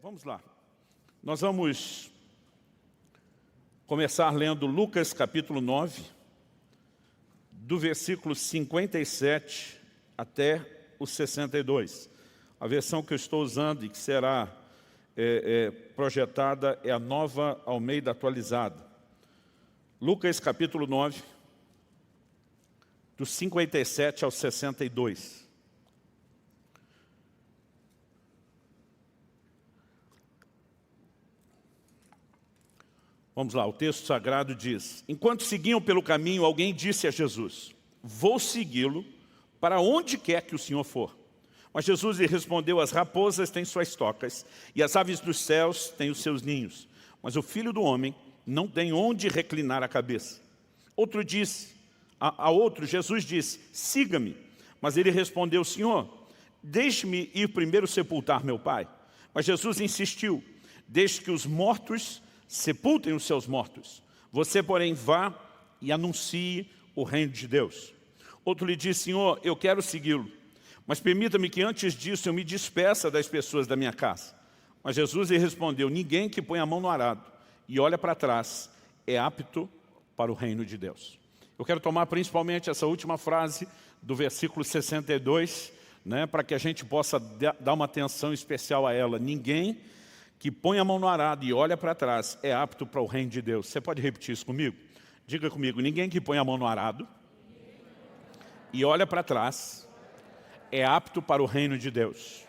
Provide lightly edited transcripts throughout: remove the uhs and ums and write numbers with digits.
Vamos lá. Nós vamos começar lendo Lucas capítulo 9, do versículo 57 até o 62. A versão que eu estou usando e que será projetada é a Nova Almeida Atualizada. Lucas capítulo 9, do 57 ao 62. Vamos lá, o texto sagrado diz: enquanto seguiam pelo caminho, alguém disse a Jesus: vou segui-lo para onde quer que o Senhor for. Mas Jesus lhe respondeu: as raposas têm suas tocas e as aves dos céus têm os seus ninhos, mas o Filho do Homem não tem onde reclinar a cabeça. Outro disse, a outro Jesus disse: siga-me. Mas ele respondeu: Senhor, deixe-me ir primeiro sepultar meu pai. Mas Jesus insistiu: deixe que os mortos sepultem os seus mortos. Você, porém, vá e anuncie o reino de Deus. Outro lhe disse: Senhor, eu quero segui-lo, mas permita-me que antes disso eu me despeça das pessoas da minha casa. Mas Jesus lhe respondeu: ninguém que põe a mão no arado e olha para trás é apto para o reino de Deus. Eu quero tomar principalmente essa última frase do versículo 62, para que a gente possa dar uma atenção especial a ela. Ninguém que põe a mão no arado e olha para trás é apto para o reino de Deus. Você pode repetir isso comigo? Diga comigo: ninguém que põe a mão no arado e olha para trás é apto para o reino de Deus.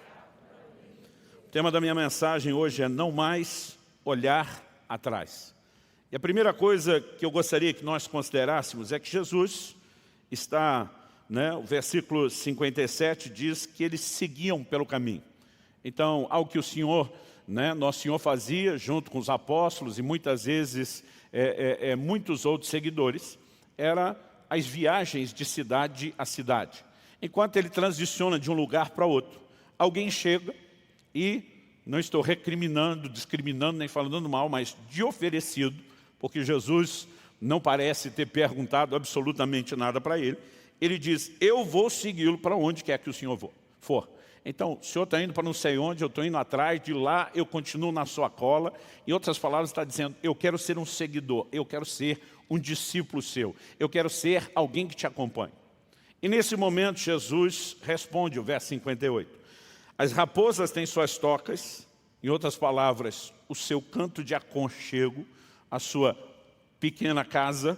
O tema da minha mensagem hoje é não mais olhar atrás. E a primeira coisa que eu gostaria que nós considerássemos é que Jesus está, o versículo 57 diz que eles seguiam pelo caminho. Então, algo que o Senhor, nosso Senhor fazia junto com os apóstolos e muitas vezes muitos outros seguidores, era as viagens de cidade a cidade. Enquanto ele transiciona de um lugar para outro, alguém chega e, não estou recriminando, discriminando, nem falando mal, mas de oferecido, porque Jesus não parece ter perguntado absolutamente nada para ele, ele diz: eu vou segui-lo para onde quer que o Senhor for. Então, o Senhor está indo para não sei onde, eu estou indo atrás, de lá eu continuo na sua cola. Em outras palavras, está dizendo: eu quero ser um seguidor, eu quero ser um discípulo seu, eu quero ser alguém que te acompanhe. E nesse momento Jesus responde, o verso 58. As raposas têm suas tocas, em outras palavras, o seu canto de aconchego, a sua pequena casa,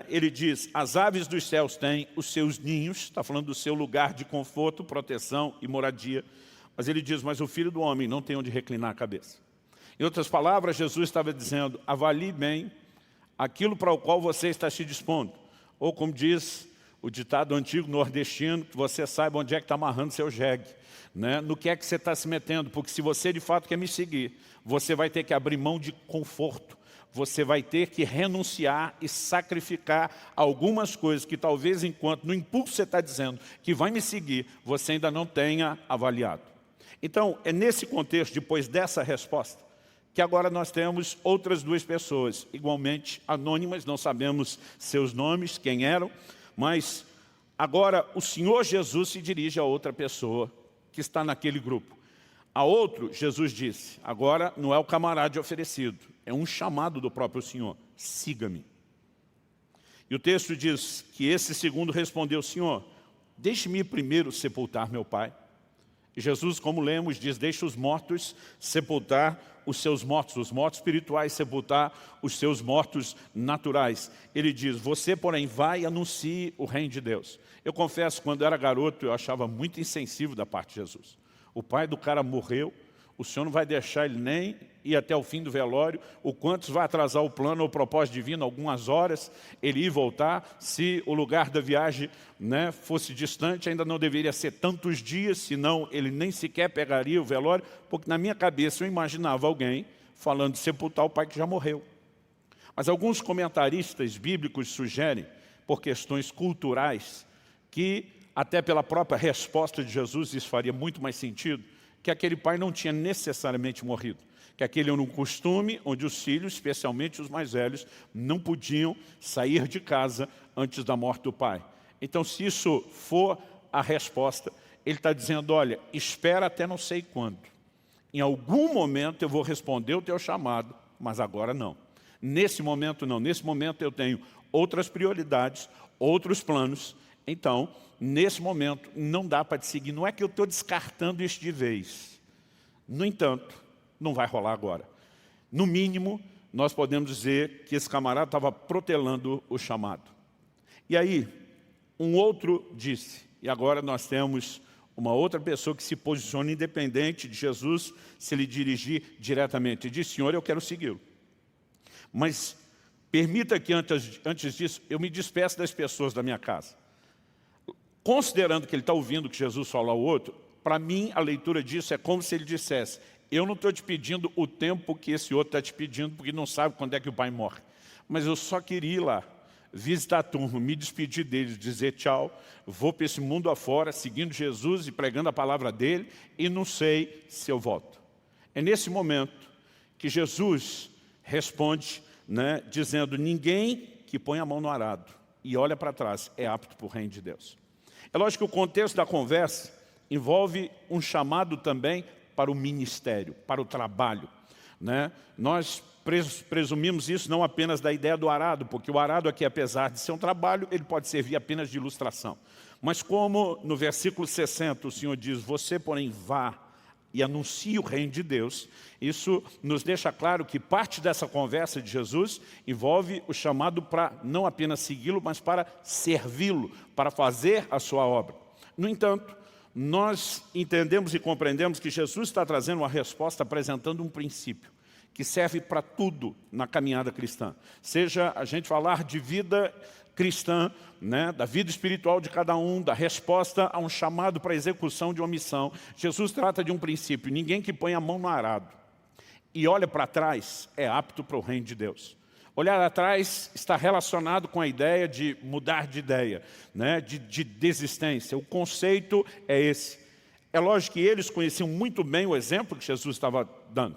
Ele diz: as aves dos céus têm os seus ninhos, está falando do seu lugar de conforto, proteção e moradia. Mas ele diz: mas o Filho do Homem não tem onde reclinar a cabeça. Em outras palavras, Jesus estava dizendo: avalie bem aquilo para o qual você está se dispondo. Ou como diz o ditado antigo nordestino, que você saiba onde é que está amarrando seu jegue, no que é que você está se metendo, porque se você de fato quer me seguir, você vai ter que abrir mão de conforto. Você vai ter que renunciar e sacrificar algumas coisas que talvez enquanto no impulso você está dizendo que vai me seguir, você ainda não tenha avaliado. Então, é nesse contexto, depois dessa resposta, que agora nós temos outras duas pessoas, igualmente anônimas, não sabemos seus nomes, quem eram, mas agora o Senhor Jesus se dirige a outra pessoa que está naquele grupo. A outro, Jesus disse: agora não é o camarada oferecido, é um chamado do próprio Senhor: siga-me. E o texto diz que esse segundo respondeu: Senhor, deixe-me ir primeiro sepultar meu pai. E Jesus, como lemos, diz: deixe os mortos sepultar os seus mortos, os mortos espirituais sepultar os seus mortos naturais. Ele diz: você, porém, vai e anuncie o reino de Deus. Eu confesso, quando eu era garoto, eu achava muito insensível da parte de Jesus. O pai do cara morreu, o Senhor não vai deixar ele nem ir até o fim do velório, o quanto vai atrasar o plano ou o propósito divino, algumas horas, ele ir e voltar. Se o lugar da viagem fosse distante, ainda não deveria ser tantos dias, senão ele nem sequer pegaria o velório, porque na minha cabeça eu imaginava alguém falando de sepultar o pai que já morreu. Mas alguns comentaristas bíblicos sugerem, por questões culturais, que até pela própria resposta de Jesus isso faria muito mais sentido, que aquele pai não tinha necessariamente morrido, que aquele era um costume onde os filhos, especialmente os mais velhos, não podiam sair de casa antes da morte do pai. Então, se isso for a resposta, ele está dizendo: olha, espera até não sei quando. Em algum momento eu vou responder o teu chamado, mas agora não. Nesse momento não. Nesse momento eu tenho outras prioridades, outros planos. Então, nesse momento, não dá para te seguir. Não é que eu estou descartando isso de vez. No entanto, não vai rolar agora. No mínimo, nós podemos dizer que esse camarada estava protelando o chamado. E aí, um outro disse, e agora nós temos uma outra pessoa que se posiciona independente de Jesus se lhe dirigir diretamente. E diz, Senhor, eu quero segui-lo. Mas permita que antes disso, eu me despeça das pessoas da minha casa. Considerando que ele está ouvindo que Jesus fala ao outro, para mim a leitura disso é como se ele dissesse, eu não estou te pedindo o tempo que esse outro está te pedindo, porque não sabe quando é que o pai morre. Mas eu só queria ir lá, visitar a turma, me despedir deles, dizer tchau, vou para esse mundo afora, seguindo Jesus e pregando a palavra dele, e não sei se eu volto. É nesse momento que Jesus responde, dizendo, ninguém que põe a mão no arado e olha para trás é apto para o reino de Deus. É lógico que o contexto da conversa envolve um chamado também para o ministério, para o trabalho. Nós presumimos isso não apenas da ideia do arado, porque o arado aqui, apesar de ser um trabalho, ele pode servir apenas de ilustração. Mas como no versículo 60 o Senhor diz, você porém vá e anuncie o reino de Deus, isso nos deixa claro que parte dessa conversa de Jesus envolve o chamado para não apenas segui-lo, mas para servi-lo, para fazer a sua obra. No entanto, nós entendemos e compreendemos que Jesus está trazendo uma resposta apresentando um princípio que serve para tudo na caminhada cristã. Seja a gente falar de vida cristã, da vida espiritual de cada um, da resposta a um chamado para a execução de uma missão. Jesus trata de um princípio, ninguém que põe a mão no arado e olha para trás é apto para o reino de Deus. Olhar atrás está relacionado com a ideia de mudar de ideia, de desistência. O conceito é esse. É lógico que eles conheciam muito bem o exemplo que Jesus estava dando.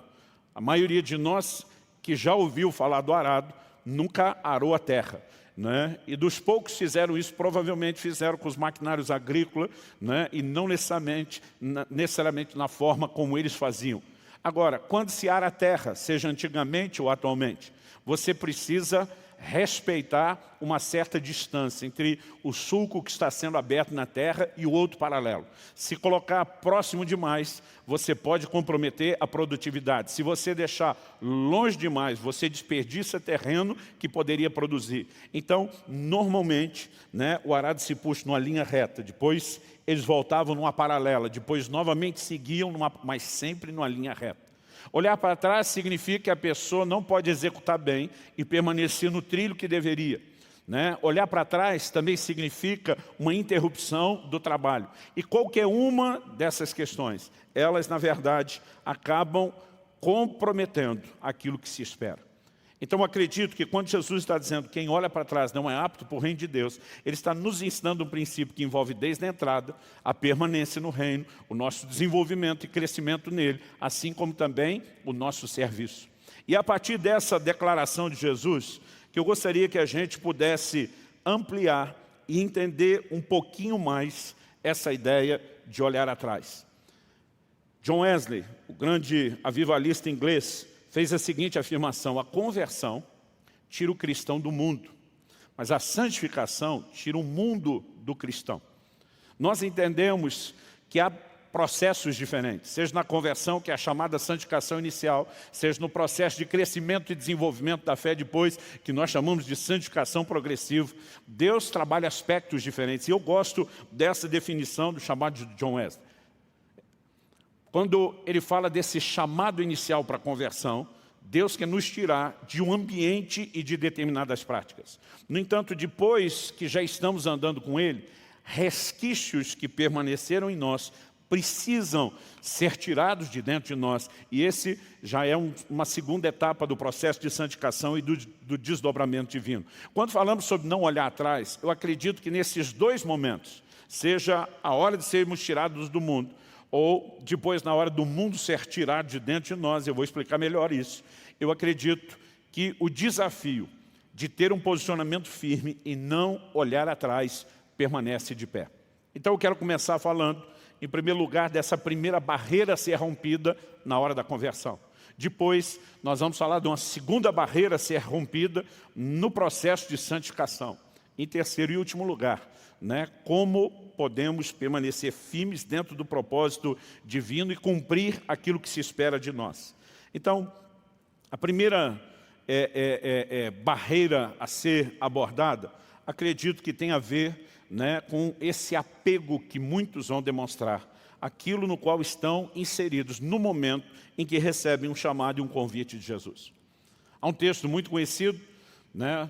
A maioria de nós que já ouviu falar do arado, nunca arou a terra. E dos poucos que fizeram isso, provavelmente fizeram com os maquinários agrícolas, e não necessariamente na forma como eles faziam. Agora, quando se ara a terra, seja antigamente ou atualmente, você precisa respeitar uma certa distância entre o sulco que está sendo aberto na terra e o outro paralelo. Se colocar próximo demais, você pode comprometer a produtividade. Se você deixar longe demais, você desperdiça terreno que poderia produzir. Então, normalmente, o arado se puxa numa linha reta, depois eles voltavam numa paralela, depois novamente seguiam, mas sempre numa linha reta. Olhar para trás significa que a pessoa não pode executar bem e permanecer no trilho que deveria. Olhar para trás também significa uma interrupção do trabalho. E qualquer uma dessas questões, elas, na verdade, acabam comprometendo aquilo que se espera. Então, eu acredito que quando Jesus está dizendo que quem olha para trás não é apto para o reino de Deus, Ele está nos ensinando um princípio que envolve desde a entrada, a permanência no reino, o nosso desenvolvimento e crescimento nele, assim como também o nosso serviço. E a partir dessa declaração de Jesus, que eu gostaria que a gente pudesse ampliar e entender um pouquinho mais essa ideia de olhar atrás. John Wesley, o grande avivalista inglês, fez a seguinte afirmação, a conversão tira o cristão do mundo, mas a santificação tira o mundo do cristão. Nós entendemos que há processos diferentes, seja na conversão, que é a chamada santificação inicial, seja no processo de crescimento e desenvolvimento da fé depois, que nós chamamos de santificação progressiva. Deus trabalha aspectos diferentes, e eu gosto dessa definição do chamado de John Wesley. Quando ele fala desse chamado inicial para a conversão, Deus quer nos tirar de um ambiente e de determinadas práticas. No entanto, depois que já estamos andando com Ele, resquícios que permaneceram em nós precisam ser tirados de dentro de nós. E esse já é uma segunda etapa do processo de santificação e do desdobramento divino. Quando falamos sobre não olhar atrás, eu acredito que nesses dois momentos, seja a hora de sermos tirados do mundo, ou depois na hora do mundo ser tirado de dentro de nós, eu vou explicar melhor isso. Eu acredito que o desafio de ter um posicionamento firme e não olhar atrás permanece de pé. Então eu quero começar falando em primeiro lugar, dessa primeira barreira ser rompida na hora da conversão. Depois, nós vamos falar de uma segunda barreira ser rompida no processo de santificação. Em terceiro e último lugar, como podemos permanecer firmes dentro do propósito divino e cumprir aquilo que se espera de nós. Então, a primeira barreira a ser abordada, acredito que tem a ver com esse apego que muitos vão demonstrar, aquilo no qual estão inseridos no momento em que recebem um chamado e um convite de Jesus. Há um texto muito conhecido,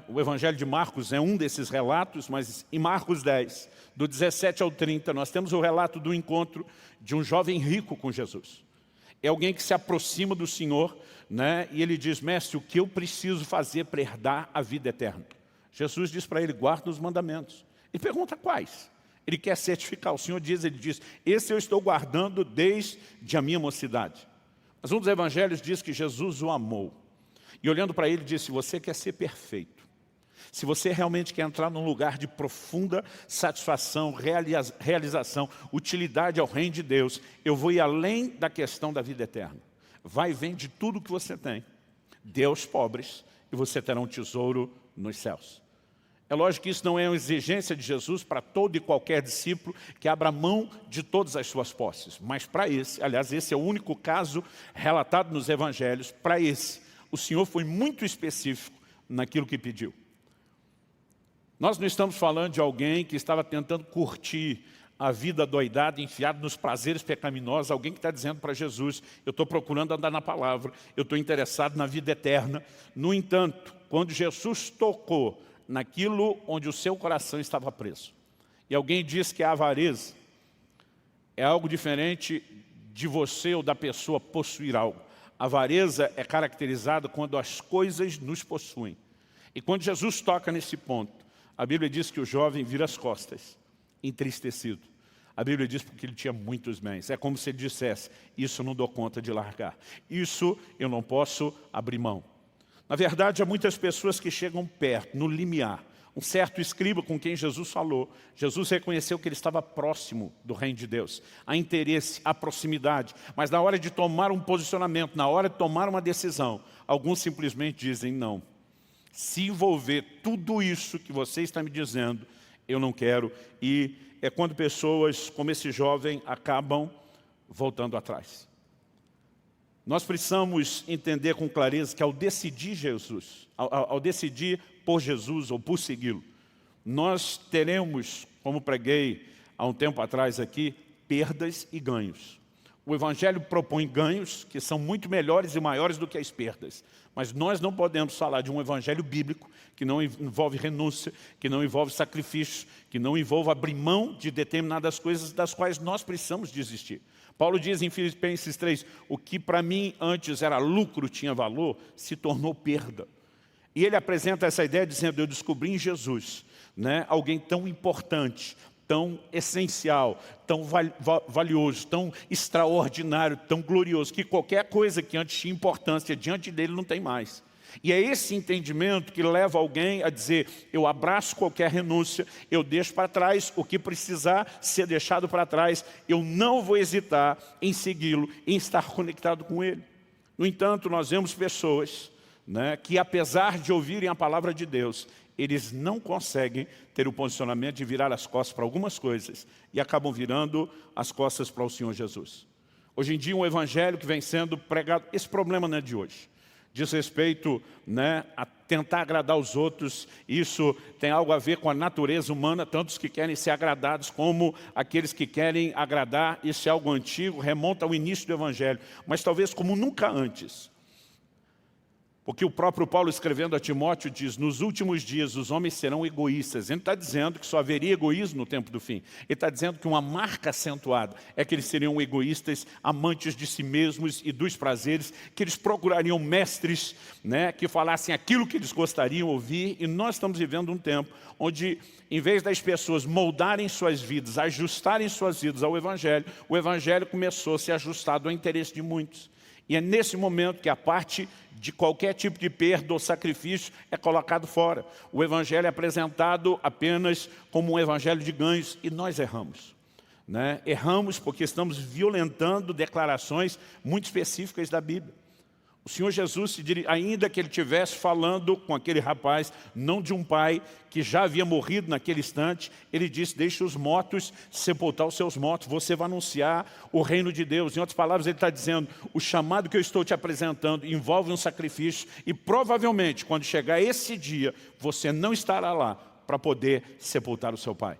o Evangelho de Marcos é um desses relatos, mas em Marcos 10, do 17 ao 30, nós temos o relato do encontro de um jovem rico com Jesus. É alguém que se aproxima do Senhor, e ele diz: mestre, o que eu preciso fazer para herdar a vida eterna? Jesus diz para ele: guarda os mandamentos. Ele pergunta quais? Ele quer certificar. O Senhor diz, esse eu estou guardando desde a minha mocidade. Mas um dos evangelhos diz que Jesus o amou. E olhando para ele, disse: se você quer ser perfeito, se você realmente quer entrar num lugar de profunda satisfação, realização, utilidade ao reino de Deus, eu vou ir além da questão da vida eterna. Vai e vende tudo que você tem, dê aos pobres, e você terá um tesouro nos céus. É lógico que isso não é uma exigência de Jesus para todo e qualquer discípulo que abra mão de todas as suas posses. Mas para esse, aliás, esse é o único caso relatado nos evangelhos, para esse, o Senhor foi muito específico naquilo que pediu. Nós não estamos falando de alguém que estava tentando curtir a vida doidada, enfiado nos prazeres pecaminosos, alguém que está dizendo para Jesus: eu estou procurando andar na palavra, eu estou interessado na vida eterna. No entanto, quando Jesus tocou naquilo onde o seu coração estava preso, e alguém diz que a avareza é algo diferente de você ou da pessoa possuir algo. A avareza é caracterizada quando as coisas nos possuem. E quando Jesus toca nesse ponto, a Bíblia diz que o jovem vira as costas, entristecido. A Bíblia diz porque ele tinha muitos bens. É como se ele dissesse: isso eu não dou conta de largar, isso eu não posso abrir mão. Na verdade, há muitas pessoas que chegam perto, no limiar. Um certo escriba com quem Jesus falou, Jesus reconheceu que ele estava próximo do reino de Deus. Há interesse, há proximidade, mas na hora de tomar um posicionamento, na hora de tomar uma decisão, alguns simplesmente dizem: não, se envolver tudo isso que você está me dizendo, eu não quero. E é quando pessoas como esse jovem acabam voltando atrás. Nós precisamos entender com clareza que ao decidir Jesus, ao decidir por Jesus ou por segui-lo, nós teremos, como preguei há um tempo atrás aqui, perdas e ganhos. O Evangelho propõe ganhos que são muito melhores e maiores do que as perdas. Mas nós não podemos falar de um Evangelho bíblico que não envolve renúncia, que não envolve sacrifício, que não envolve abrir mão de determinadas coisas das quais nós precisamos desistir. Paulo diz em Filipenses 3, o que para mim antes era lucro, tinha valor, se tornou perda. E ele apresenta essa ideia dizendo: eu descobri em Jesus alguém tão importante, tão essencial, tão valioso, tão extraordinário, tão glorioso, que qualquer coisa que antes tinha importância diante dele não tem mais. E é esse entendimento que leva alguém a dizer: eu abraço qualquer renúncia, eu deixo para trás o que precisar ser deixado para trás, eu não vou hesitar em segui-lo, em estar conectado com ele. No entanto, nós vemos pessoas que, apesar de ouvirem a palavra de Deus, eles não conseguem ter o posicionamento de virar as costas para algumas coisas e acabam virando as costas para o Senhor Jesus. Hoje em dia, um evangelho que vem sendo pregado, esse problema não é de hoje. Diz respeito a tentar agradar os outros. Isso tem algo a ver com a natureza humana, tanto os que querem ser agradados como aqueles que querem agradar. Isso é algo antigo, remonta ao início do Evangelho, mas talvez como nunca antes. Porque o próprio Paulo, escrevendo a Timóteo, diz: nos últimos dias os homens serão egoístas. Ele não está dizendo que só haveria egoísmo no tempo do fim. Ele está dizendo que uma marca acentuada é que eles seriam egoístas, amantes de si mesmos e dos prazeres, que eles procurariam mestres que falassem aquilo que eles gostariam de ouvir. E nós estamos vivendo um tempo onde, em vez das pessoas moldarem suas vidas, ajustarem suas vidas ao Evangelho, o Evangelho começou a ser ajustado ao interesse de muitos. E é nesse momento que a parte de qualquer tipo de perda ou sacrifício é colocado fora. O Evangelho é apresentado apenas como um Evangelho de ganhos, e nós erramos. né? Erramos porque estamos violentando declarações muito específicas da Bíblia. O Senhor Jesus, ainda que ele estivesse falando com aquele rapaz, não de um pai que já havia morrido naquele instante, ele disse, deixe os mortos sepultar os seus mortos, você vai anunciar o reino de Deus. Em outras palavras, ele está dizendo, o chamado que eu estou te apresentando envolve um sacrifício e provavelmente, quando chegar esse dia, você não estará lá para poder sepultar o seu pai.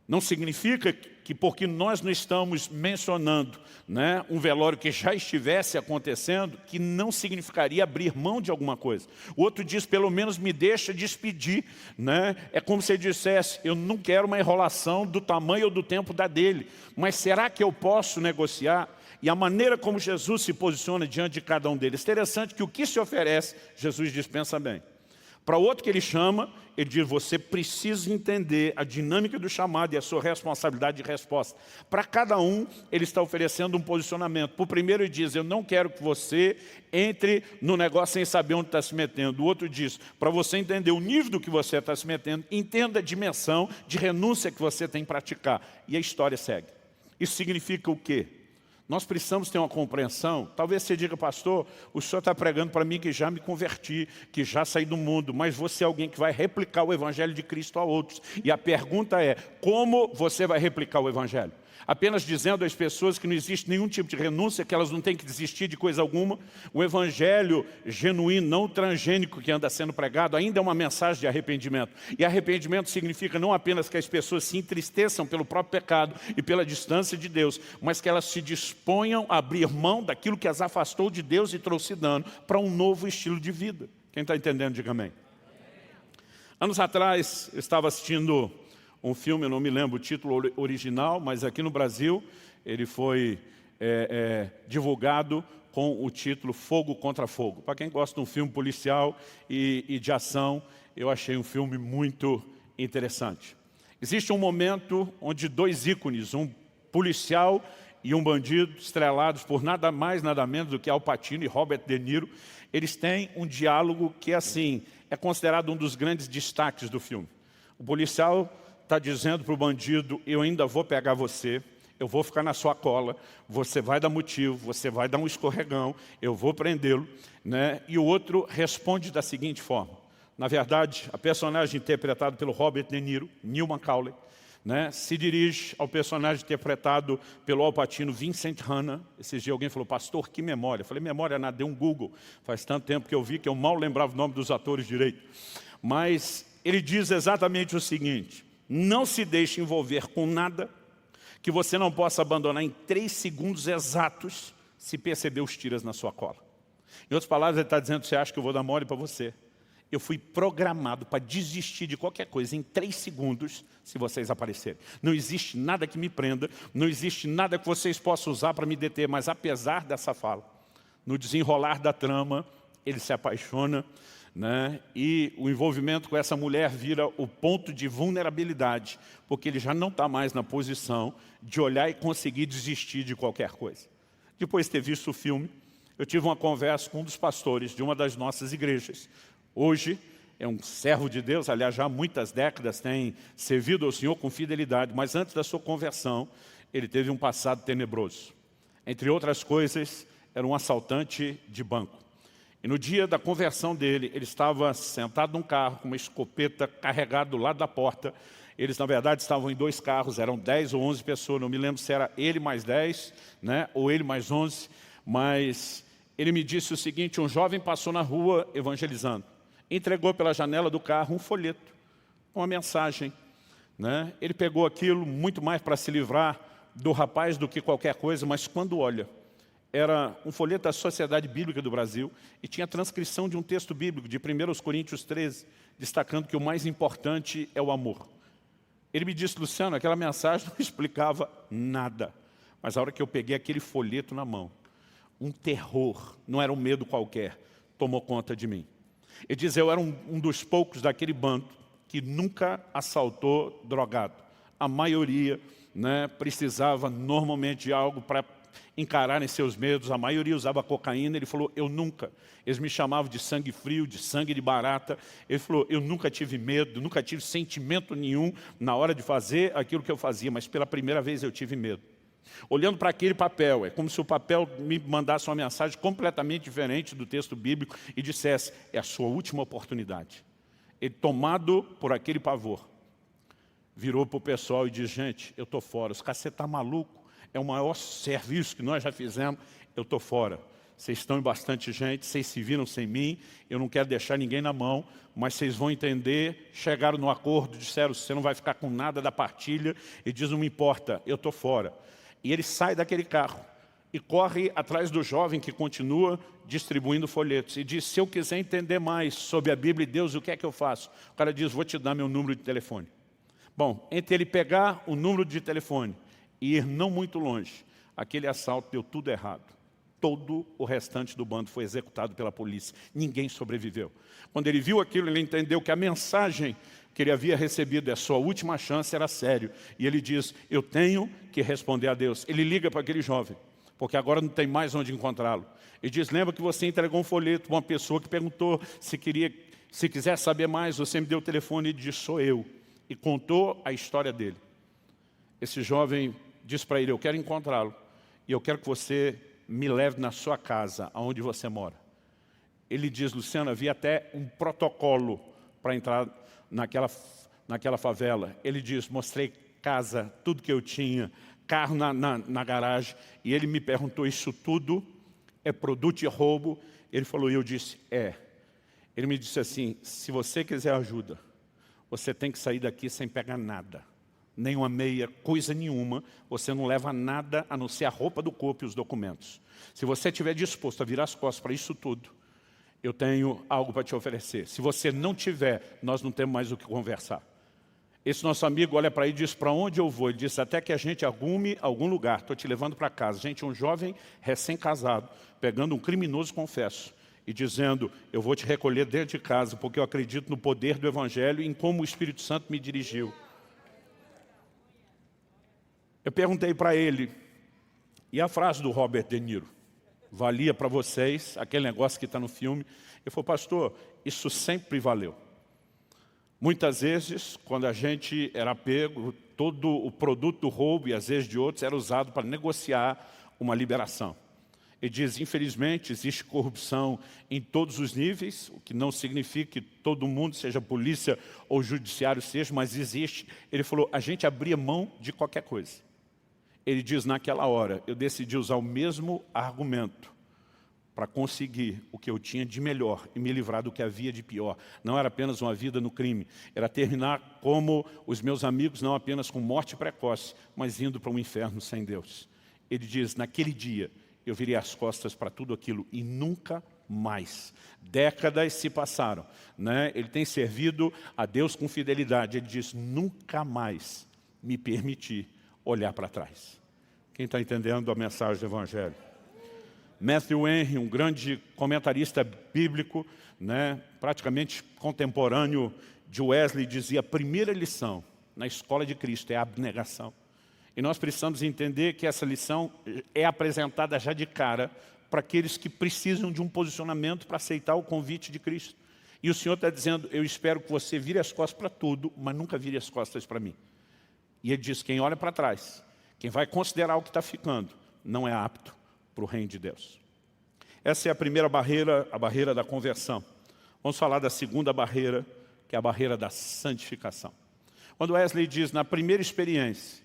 Não significa que porque nós não estamos mencionando, né, um velório que já estivesse acontecendo, que não significaria abrir mão de alguma coisa. O outro diz, pelo menos me deixa despedir. Né? É como se ele dissesse, eu não quero uma enrolação do tamanho ou do tempo da dele, mas será que eu posso negociar? E a maneira como Jesus se posiciona diante de cada um deles. Interessante que o que se oferece, Jesus diz, pensa bem. Para o outro que ele chama, ele diz, você precisa entender a dinâmica do chamado e a sua responsabilidade de resposta. Para cada um, ele está oferecendo um posicionamento. Para o primeiro, ele diz, eu não quero que você entre no negócio sem saber onde está se metendo. O outro diz, para você entender o nível do que você está se metendo, entenda a dimensão de renúncia que você tem que praticar. E a história segue. Isso significa o quê? Nós precisamos ter uma compreensão. Talvez você diga, pastor, o senhor está pregando para mim que já me converti, que já saí do mundo, mas você é alguém que vai replicar o evangelho de Cristo a outros. E a pergunta é, como você vai replicar o evangelho? Apenas dizendo às pessoas que não existe nenhum tipo de renúncia, que elas não têm que desistir de coisa alguma. O evangelho genuíno, não transgênico que anda sendo pregado, ainda é uma mensagem de arrependimento. E arrependimento significa não apenas que as pessoas se entristeçam pelo próprio pecado e pela distância de Deus, mas que elas se disponham a abrir mão daquilo que as afastou de Deus e trouxe dano para um novo estilo de vida. Quem está entendendo, diga amém. Anos atrás, eu estava assistindo um filme, eu não me lembro o título original, mas aqui no Brasil ele foi divulgado com o título Fogo contra Fogo. Para quem gosta de um filme policial e de ação, eu achei um filme muito interessante. Existe um momento onde dois ícones, um policial e um bandido, estrelados por nada mais, nada menos do que Al Pacino e Robert De Niro, eles têm um diálogo que, assim, é considerado um dos grandes destaques do filme. O policial está dizendo para o bandido, eu ainda vou pegar você, eu vou ficar na sua cola, você vai dar motivo, você vai dar um escorregão, eu vou prendê-lo, né? E o outro responde da seguinte forma. Na verdade, a personagem interpretada pelo Robert De Niro, Neil Macaulay, né, se dirige ao personagem interpretado pelo Al Pacino, Vincent Hanna. Esses dias alguém falou, pastor, que memória? Eu falei, memória nada, dei um Google. Faz tanto tempo que eu vi que eu mal lembrava o nome dos atores direito. Mas ele diz exatamente o seguinte, não se deixe envolver com nada que você não possa abandonar em 3 segundos exatos se perceber os tiras na sua cola. Em outras palavras, ele está dizendo, você acha que eu vou dar mole para você? Eu fui programado para desistir de qualquer coisa em 3 segundos se vocês aparecerem. Não existe nada que me prenda, não existe nada que vocês possam usar para me deter, mas apesar dessa fala, no desenrolar da trama, ele se apaixona, né? E o envolvimento com essa mulher vira o ponto de vulnerabilidade, porque ele já não está mais na posição de olhar e conseguir desistir de qualquer coisa. Depois de ter visto o filme, eu tive uma conversa com um dos pastores de uma das nossas igrejas. Hoje é um servo de Deus, aliás, já há muitas décadas tem servido ao Senhor com fidelidade, mas antes da sua conversão, ele teve um passado tenebroso. Entre outras coisas, era um assaltante de banco. E no dia da conversão dele, ele estava sentado num carro com uma escopeta carregada do lado da porta. Eles, na verdade, estavam em 2 carros, eram 10 ou 11 pessoas, não me lembro se era ele mais 10, né, ou ele mais 11, mas ele me disse o seguinte, um jovem passou na rua evangelizando, entregou pela janela do carro um folheto, uma mensagem, né? Ele pegou aquilo muito mais para se livrar do rapaz do que qualquer coisa, mas quando olha, era um folheto da Sociedade Bíblica do Brasil e tinha transcrição de um texto bíblico de 1 Coríntios 13, destacando que o mais importante é o amor. Ele me disse, Luciano, aquela mensagem não explicava nada, mas a hora que eu peguei aquele folheto na mão, um terror, não era um medo qualquer, tomou conta de mim. Ele diz, eu era um dos poucos daquele bando que nunca assaltou drogado. A maioria, né, precisava normalmente de algo para encararem seus medos. A maioria usava cocaína. Ele falou, eu nunca. Eles me chamavam de sangue frio, de sangue de barata. Ele falou, eu nunca tive medo, nunca tive sentimento nenhum na hora de fazer aquilo que eu fazia, mas pela primeira vez eu tive medo. Olhando para aquele papel, é como se o papel me mandasse uma mensagem completamente diferente do texto bíblico e dissesse, é a sua última oportunidade. Ele, tomado por aquele pavor, virou para o pessoal e disse, gente, eu estou fora. Os caras, você está maluco? É o maior serviço que nós já fizemos, eu estou fora. Vocês estão em bastante gente, vocês se viram sem mim, eu não quero deixar ninguém na mão, mas vocês vão entender, chegaram no acordo, disseram, você não vai ficar com nada da partilha, e diz, não me importa, eu estou fora. E ele sai daquele carro e corre atrás do jovem que continua distribuindo folhetos. E diz, se eu quiser entender mais sobre a Bíblia e Deus, o que é que eu faço? O cara diz, vou te dar meu número de telefone. Bom, entre ele pegar o número de telefone e ir não muito longe, aquele assalto deu tudo errado. Todo o restante do bando foi executado pela polícia. Ninguém sobreviveu. Quando ele viu aquilo, ele entendeu que a mensagem que ele havia recebido, a sua última chance, era sério. E ele diz, eu tenho que responder a Deus. Ele liga para aquele jovem, porque agora não tem mais onde encontrá-lo. Ele diz, lembra que você entregou um folheto para uma pessoa que perguntou se quiser saber mais, você me deu o telefone. Ele disse, sou eu. E contou a história dele. Esse jovem disse para ele, eu quero encontrá-lo. E eu quero que você me leve na sua casa, aonde você mora. Ele diz, Luciano, havia até um protocolo para entrar naquela favela. Ele diz, mostrei casa, tudo que eu tinha, carro na garagem. E ele me perguntou, isso tudo é produto de roubo? Ele falou, e eu disse, é. Ele me disse assim, se você quiser ajuda, você tem que sair daqui sem pegar nada. Nem uma meia, coisa nenhuma. Você não leva nada a não ser a roupa do corpo e os documentos. Se você estiver disposto a virar as costas para isso tudo, eu tenho algo para te oferecer. Se você não tiver, nós não temos mais o que conversar. Esse nosso amigo olha para ele e diz, para onde eu vou? Ele diz, até que a gente arrume algum lugar, estou te levando para casa. Gente, um jovem recém-casado, pegando um criminoso, confesso, e dizendo, eu vou te recolher dentro de casa, porque eu acredito no poder do Evangelho e em como o Espírito Santo me dirigiu. Eu perguntei para ele, e a frase do Robert De Niro? Valia para vocês, aquele negócio que está no filme. Ele falou, pastor, isso sempre valeu. Muitas vezes, quando a gente era pego, todo o produto do roubo e às vezes de outros era usado para negociar uma liberação. Ele diz, infelizmente, existe corrupção em todos os níveis, o que não significa que todo mundo, seja polícia ou judiciário seja, mas existe. Ele falou, a gente abria mão de qualquer coisa. Ele diz, naquela hora, eu decidi usar o mesmo argumento para conseguir o que eu tinha de melhor e me livrar do que havia de pior. Não era apenas uma vida no crime, era terminar como os meus amigos, não apenas com morte precoce, mas indo para um inferno sem Deus. Ele diz, naquele dia, eu virei as costas para tudo aquilo e nunca mais. Décadas se passaram, né? Ele tem servido a Deus com fidelidade. Ele diz, nunca mais me permiti olhar para trás. Quem está entendendo a mensagem do Evangelho? Matthew Henry, um grande comentarista bíblico, né, praticamente contemporâneo de Wesley, dizia, a primeira lição na escola de Cristo é a abnegação. E nós precisamos entender que essa lição é apresentada já de cara para aqueles que precisam de um posicionamento para aceitar o convite de Cristo. E o Senhor está dizendo, eu espero que você vire as costas para tudo, mas nunca vire as costas para mim. E ele diz, quem olha para trás, quem vai considerar o que está ficando, não é apto para o reino de Deus. Essa é a primeira barreira, a barreira da conversão. Vamos falar da segunda barreira, que é a barreira da santificação. Quando Wesley diz, na primeira experiência,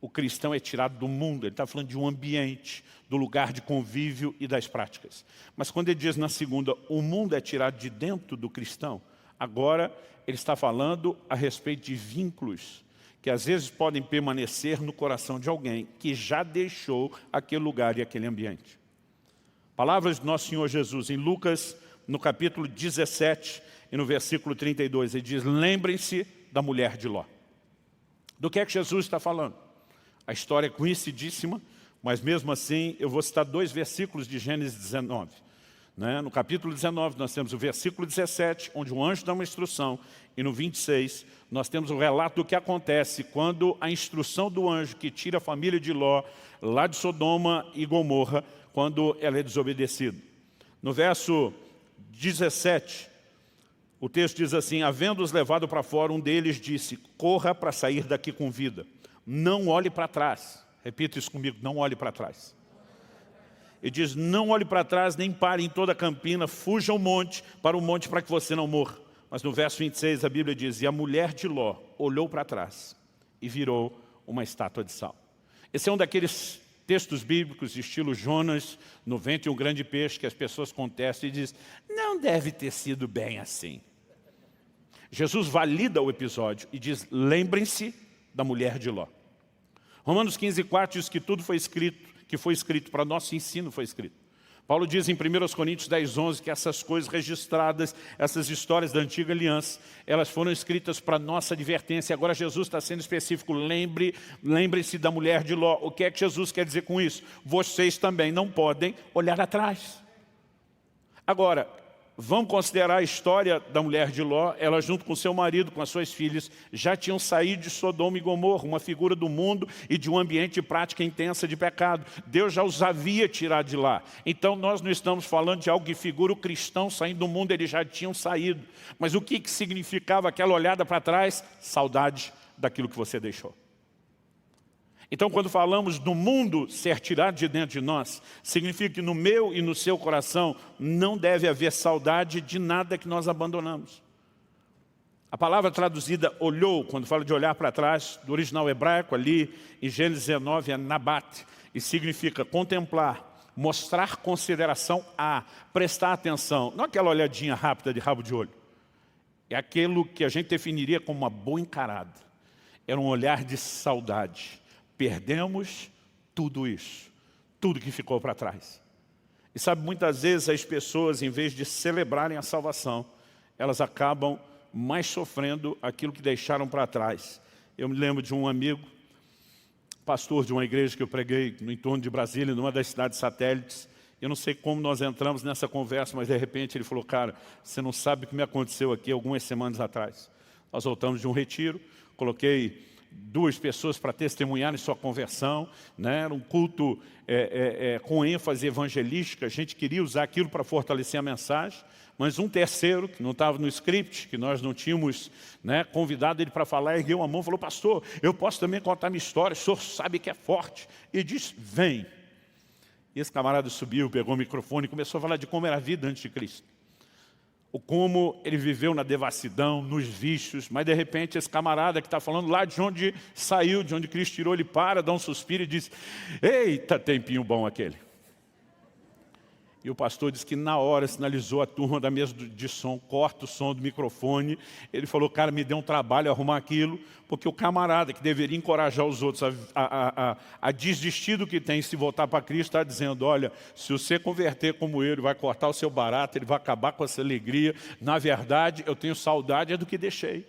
o cristão é tirado do mundo, ele está falando de um ambiente, do lugar de convívio e das práticas. Mas quando ele diz na segunda, o mundo é tirado de dentro do cristão, agora ele está falando a respeito de vínculos que às vezes podem permanecer no coração de alguém que já deixou aquele lugar e aquele ambiente. Palavras do nosso Senhor Jesus em Lucas, no capítulo 17 e no versículo 32, ele diz, lembrem-se da mulher de Ló. Do que é que Jesus está falando? A história é conhecidíssima, mas mesmo assim eu vou citar 2 versículos de Gênesis 19. né? No capítulo 19 nós temos o versículo 17, onde o anjo dá uma instrução, e no 26 nós temos o relato do que acontece quando a instrução do anjo que tira a família de Ló, lá de Sodoma e Gomorra, quando ela é desobedecida. No verso 17, o texto diz assim: havendo-os levado para fora, um deles disse: corra para sair daqui com vida, não olhe para trás. Repita isso comigo: não olhe para trás. Ele diz: não olhe para trás, nem pare em toda a campina, fuja ao monte, para o monte, para que você não morra. Mas no verso 26 a Bíblia diz: e a mulher de Ló olhou para trás e virou uma estátua de sal. Esse é um daqueles textos bíblicos de estilo Jonas, no ventre um grande peixe, que as pessoas contestam e dizem: não deve ter sido bem assim. Jesus valida o episódio e diz: lembrem-se da mulher de Ló. Romanos 15:4 diz que tudo foi escrito, que foi escrito para nosso ensino foi escrito. Paulo diz em 1 Coríntios 10:11 que essas coisas registradas, essas histórias da antiga aliança, elas foram escritas para nossa advertência. Agora Jesus está sendo específico: lembre-se da mulher de Ló. O que é que Jesus quer dizer com isso? Vocês também não podem olhar atrás. Agora, vamos considerar a história da mulher de Ló. Ela, junto com seu marido, com as suas filhas, já tinham saído de Sodoma e Gomorra, uma figura do mundo e de um ambiente de prática intensa de pecado. Deus já os havia tirado de lá. Então nós não estamos falando de algo que figura o cristão saindo do mundo, eles já tinham saído. Mas o que significava aquela olhada para trás? Saudade daquilo que você deixou. Então, quando falamos do mundo ser tirado de dentro de nós, significa que no meu e no seu coração não deve haver saudade de nada que nós abandonamos. A palavra traduzida olhou, quando fala de olhar para trás, do original hebraico ali, em Gênesis 19, é nabat, e significa contemplar, mostrar consideração a, prestar atenção. Não aquela olhadinha rápida de rabo de olho. É aquilo que a gente definiria como uma boa encarada. Era um olhar de saudade. Perdemos tudo isso, tudo que ficou para trás. E sabe, muitas vezes as pessoas, em vez de celebrarem a salvação, elas acabam mais sofrendo aquilo que deixaram para trás. Eu me lembro de um amigo, pastor de uma igreja que eu preguei no entorno de Brasília, numa das cidades satélites. Eu não sei como nós entramos nessa conversa, mas de repente ele falou: cara, você não sabe o que me aconteceu aqui algumas semanas atrás. Nós voltamos de um retiro, coloquei 2 pessoas para testemunharem sua conversão, né? Era um culto com ênfase evangelística. A gente queria usar aquilo para fortalecer a mensagem, mas um terceiro, que não estava no script, que nós não tínhamos, né, convidado ele para falar, ergueu a mão e falou: pastor, eu posso também contar minha história, o senhor sabe que é forte. E disse: vem. E esse camarada subiu, pegou o microfone e começou a falar de como era a vida antes de Cristo. O como ele viveu na devassidão, nos vícios, mas de repente esse camarada que está falando lá de onde saiu, de onde Cristo tirou, ele para, dá um suspiro e diz: eita, tempinho bom aquele. E o pastor disse que na hora sinalizou a turma da mesa de som: corta o som do microfone. Ele falou: cara, me deu um trabalho arrumar aquilo, porque o camarada que deveria encorajar os outros a desistir do que tem e se voltar para Cristo, está dizendo: olha, se você converter como ele, vai cortar o seu barato, ele vai acabar com essa alegria. Na verdade, eu tenho saudade do que deixei.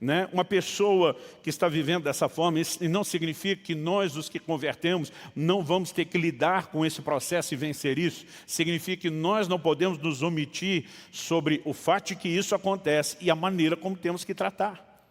Né? Uma pessoa que está vivendo dessa forma, isso não significa que nós, os que convertemos, não vamos ter que lidar com esse processo e vencer isso. Significa que nós não podemos nos omitir sobre o fato de que isso acontece e a maneira como temos que tratar.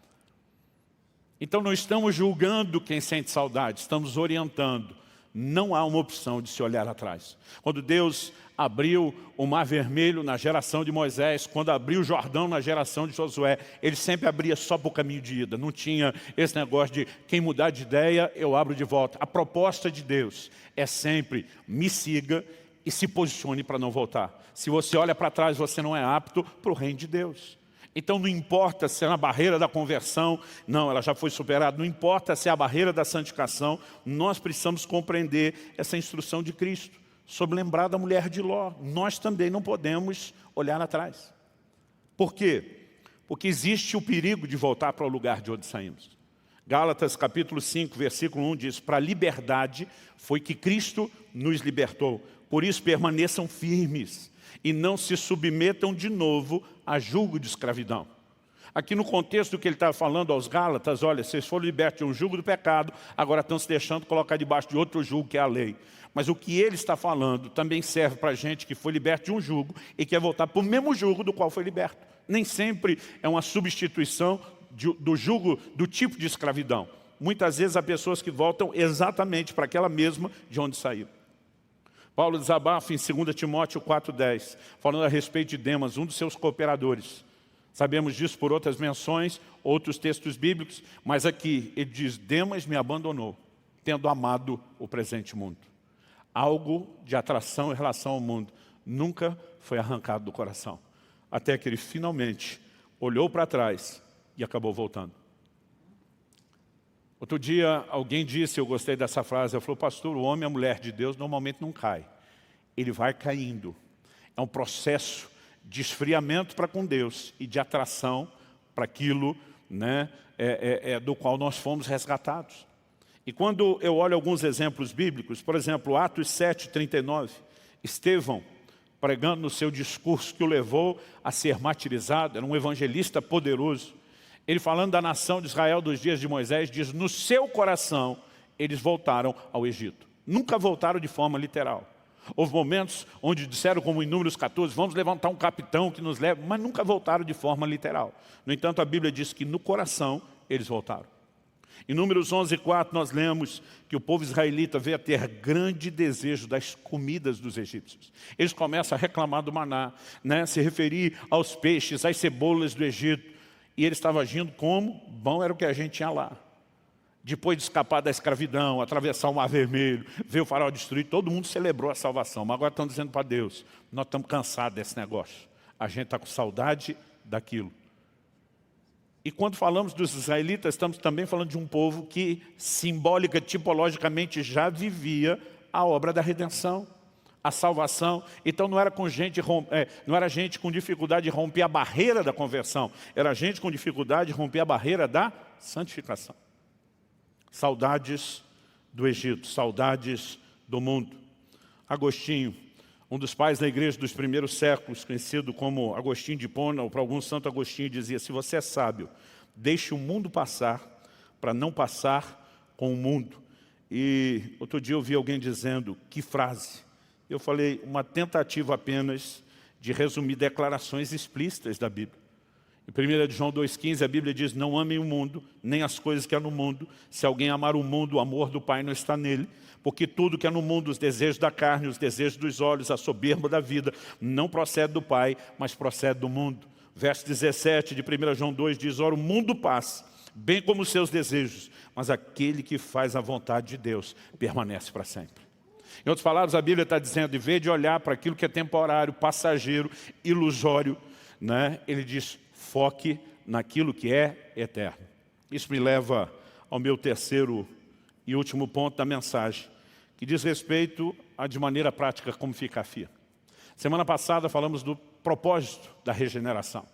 Então não estamos julgando quem sente saudade, estamos orientando. Não há uma opção de se olhar atrás. Quando Deus abriu o Mar Vermelho na geração de Moisés, quando abriu o Jordão na geração de Josué, ele sempre abria só para o caminho de ida. Não tinha esse negócio de quem mudar de ideia, eu abro de volta. A proposta de Deus é sempre: me siga e se posicione para não voltar. Se você olha para trás, você não é apto para o reino de Deus. Então não importa se é na barreira da conversão, não, ela já foi superada. Não importa se é a barreira da santificação, nós precisamos compreender essa instrução de Cristo sobre lembrar da mulher de Ló. Nós também não podemos olhar atrás. Por quê? Porque existe o perigo de voltar para o lugar de onde saímos. Gálatas capítulo 5, versículo 1 diz: para a liberdade foi que Cristo nos libertou. Por isso permaneçam firmes e não se submetam de novo a julgo de escravidão. Aqui no contexto do que ele está falando aos Gálatas, olha, vocês foram libertos de um jugo do pecado, agora estão se deixando colocar debaixo de outro jugo, que é a lei. Mas o que ele está falando também serve para a gente que foi liberto de um jugo e quer voltar para o mesmo jugo do qual foi liberto. Nem sempre é uma substituição do jugo, do tipo de escravidão. Muitas vezes há pessoas que voltam exatamente para aquela mesma de onde saíram. Paulo desabafa em 2 Timóteo 4,10, falando a respeito de Demas, um dos seus cooperadores. Sabemos disso por outras menções, outros textos bíblicos, mas aqui ele diz, Demas me abandonou, tendo amado o presente mundo. Algo de atração em relação ao mundo nunca foi arrancado do coração, até que ele finalmente olhou para trás e acabou voltando. Outro dia alguém disse, eu gostei dessa frase, ele falou, pastor, o homem e a mulher de Deus normalmente não cai, ele vai caindo. É um processo de esfriamento para com Deus e de atração para aquilo, né, do qual nós fomos resgatados. E quando eu olho alguns exemplos bíblicos, por exemplo, Atos 7:39, Estevão, pregando no seu discurso que o levou a ser martirizado, era um evangelista poderoso. Ele falando da nação de Israel dos dias de Moisés, diz, no seu coração eles voltaram ao Egito. Nunca voltaram de forma literal. Houve momentos onde disseram, como em Números 14, vamos levantar um capitão que nos leve, mas nunca voltaram de forma literal. No entanto, a Bíblia diz que no coração eles voltaram. Em Números 11:4 nós lemos que o povo israelita veio a ter grande desejo das comidas dos egípcios. Eles começam a reclamar do maná, né? Se referir aos peixes, às cebolas do Egito. E ele estava agindo como bom era o que a gente tinha lá. Depois de escapar da escravidão, atravessar o Mar Vermelho, ver o faraó destruir, todo mundo celebrou a salvação. Mas agora estão dizendo para Deus, nós estamos cansados desse negócio. A gente está com saudade daquilo. E quando falamos dos israelitas, estamos também falando de um povo que simbólica, tipologicamente já vivia a obra da redenção, a salvação. Então não era gente com dificuldade de romper a barreira da conversão, era gente com dificuldade de romper a barreira da santificação. Saudades do Egito, saudades do mundo. Agostinho, um dos pais da igreja dos primeiros séculos, conhecido como Agostinho de Hipona, ou para alguns Santo Agostinho, dizia, se você é sábio, deixe o mundo passar para não passar com o mundo. E outro dia eu vi alguém dizendo, que frase? Eu falei, uma tentativa apenas de resumir declarações explícitas da Bíblia. Em 1 João 2,15 a Bíblia diz, não amem o mundo, nem as coisas que há no mundo. Se alguém amar o mundo, o amor do Pai não está nele. Porque tudo que há no mundo, os desejos da carne, os desejos dos olhos, a soberba da vida, não procede do Pai, mas procede do mundo. Verso 17 de 1 João 2 diz, ora, o mundo passa, bem como os seus desejos, mas aquele que faz a vontade de Deus permanece para sempre. Em outras palavras, a Bíblia está dizendo, em vez de olhar para aquilo que é temporário, passageiro, ilusório, né, ele diz, foque naquilo que é eterno. Isso me leva ao meu terceiro e último ponto da mensagem, que diz respeito a, de maneira prática, como ficar firme. Semana passada falamos do propósito da regeneração,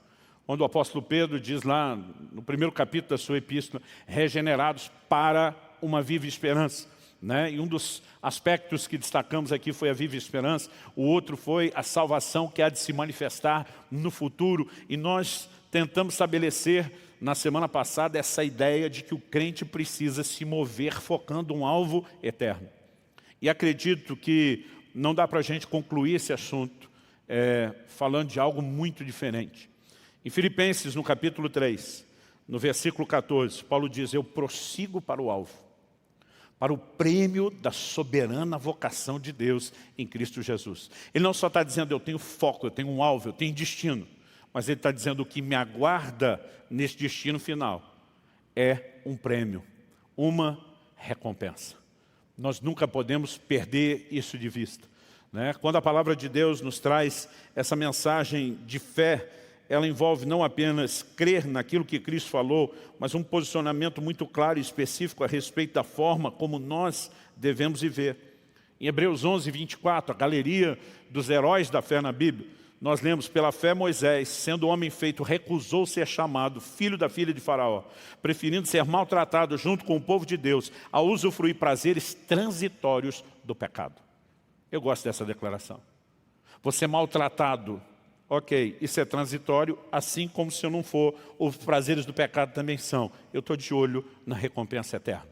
onde o apóstolo Pedro diz lá, no primeiro capítulo da sua epístola, regenerados para uma viva esperança. Né? E um dos aspectos que destacamos aqui foi a viva esperança, o outro foi a salvação que há de se manifestar no futuro. E nós tentamos estabelecer na semana passada essa ideia de que o crente precisa se mover focando um alvo eterno. E acredito que não dá para a gente concluir esse assunto falando de algo muito diferente. Em Filipenses, no capítulo 3, no versículo 14, Paulo diz, eu prossigo para o alvo, para o prêmio da soberana vocação de Deus em Cristo Jesus. Ele não só está dizendo, eu tenho foco, eu tenho um alvo, eu tenho destino, mas ele está dizendo o que me aguarda nesse destino final é um prêmio, uma recompensa. Nós nunca podemos perder isso de vista. Né? Quando a palavra de Deus nos traz essa mensagem de fé, ela envolve não apenas crer naquilo que Cristo falou, mas um posicionamento muito claro e específico a respeito da forma como nós devemos viver. Em Hebreus 11:24, a galeria dos heróis da fé na Bíblia, nós lemos, pela fé Moisés, sendo homem feito, recusou ser chamado filho da filha de Faraó, preferindo ser maltratado junto com o povo de Deus, a usufruir prazeres transitórios do pecado. Eu gosto dessa declaração. Você maltratado Ok, isso é transitório, assim como se eu não for, os prazeres do pecado também são. Eu estou de olho na recompensa eterna.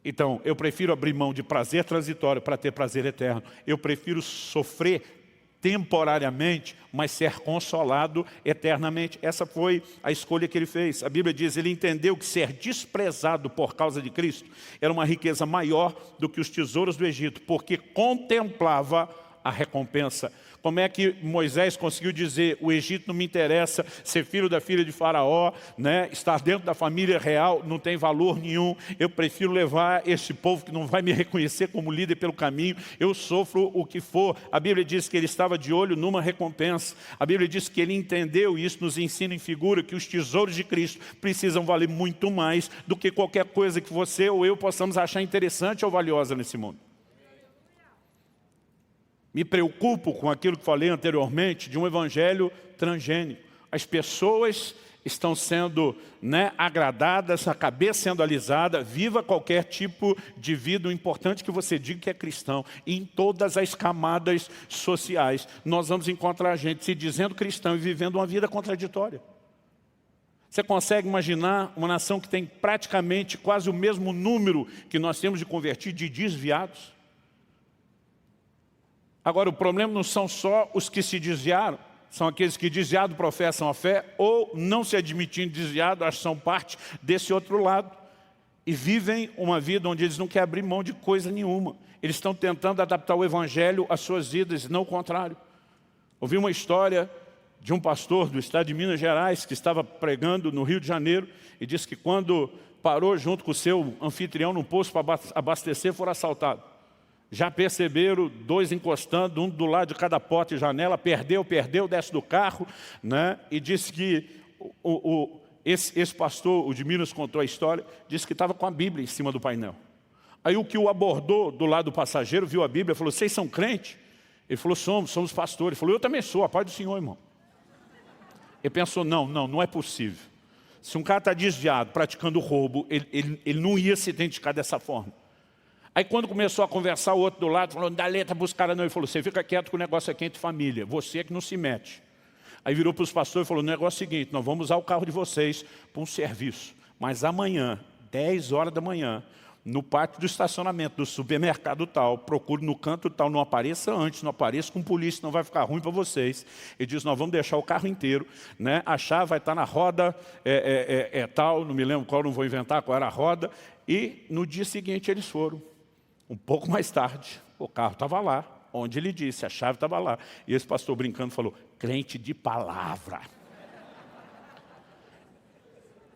Então, eu prefiro abrir mão de prazer transitório para ter prazer eterno. Eu prefiro sofrer temporariamente, mas ser consolado eternamente. Essa foi a escolha que ele fez. A Bíblia diz, ele entendeu que ser desprezado por causa de Cristo era uma riqueza maior do que os tesouros do Egito, porque contemplava a recompensa. Como é que Moisés conseguiu dizer, o Egito não me interessa, ser filho da filha de Faraó, né? Estar dentro da família real não tem valor nenhum, eu prefiro levar esse povo que não vai me reconhecer como líder pelo caminho, eu sofro o que for. A Bíblia diz que ele estava de olho numa recompensa, a Bíblia diz que ele entendeu, e isso nos ensina em figura, que os tesouros de Cristo precisam valer muito mais do que qualquer coisa que você ou eu possamos achar interessante ou valiosa nesse mundo. Me preocupo com aquilo que falei anteriormente, de um evangelho transgênico. As pessoas estão sendo agradadas, a cabeça sendo alisada, viva qualquer tipo de vida. O importante é que você diga que é cristão. E em todas as camadas sociais, nós vamos encontrar gente se dizendo cristão e vivendo uma vida contraditória. Você consegue imaginar uma nação que tem praticamente quase o mesmo número que nós temos de convertidos, de desviados? Agora, o problema não são só os que se desviaram, são aqueles que desviados professam a fé ou não se admitindo desviados, acho que são parte desse outro lado. E vivem uma vida onde eles não querem abrir mão de coisa nenhuma. Eles estão tentando adaptar o evangelho às suas vidas, e não o contrário. Ouvi uma história de um pastor do estado de Minas Gerais que estava pregando no Rio de Janeiro e disse que quando parou junto com o seu anfitrião no posto para abastecer, foram assaltados. Já perceberam, dois encostando, um do lado de cada porta e janela, perdeu, desce do carro, né? E disse que esse pastor, o de Minas, contou a história, disse que estava com a Bíblia em cima do painel. Aí o que o abordou do lado do passageiro, viu a Bíblia, falou, vocês são crentes? Ele falou, somos pastores. Ele falou, eu também sou, a paz do Senhor, irmão. Ele pensou, não é possível. Se um cara está desviado, praticando roubo, ele não ia se identificar dessa forma. Aí quando começou a conversar, o outro do lado falou, não dá letra para os caras não. Ele falou, você fica quieto que o negócio aqui é entre família, você é que não se mete. Aí virou para os pastores e falou, o negócio é o seguinte, nós vamos usar o carro de vocês para um serviço. Mas amanhã, 10 horas da manhã, no pátio do estacionamento do supermercado tal, procure no canto tal, não apareça antes, não apareça com polícia, não vai ficar ruim para vocês. Ele diz, nós vamos deixar o carro inteiro, né? A chave vai estar na roda tal, não me lembro qual, não vou inventar qual era a roda. E no dia seguinte eles foram. Um pouco mais tarde, o carro estava lá, onde ele disse, a chave estava lá. E esse pastor brincando falou, crente de palavra.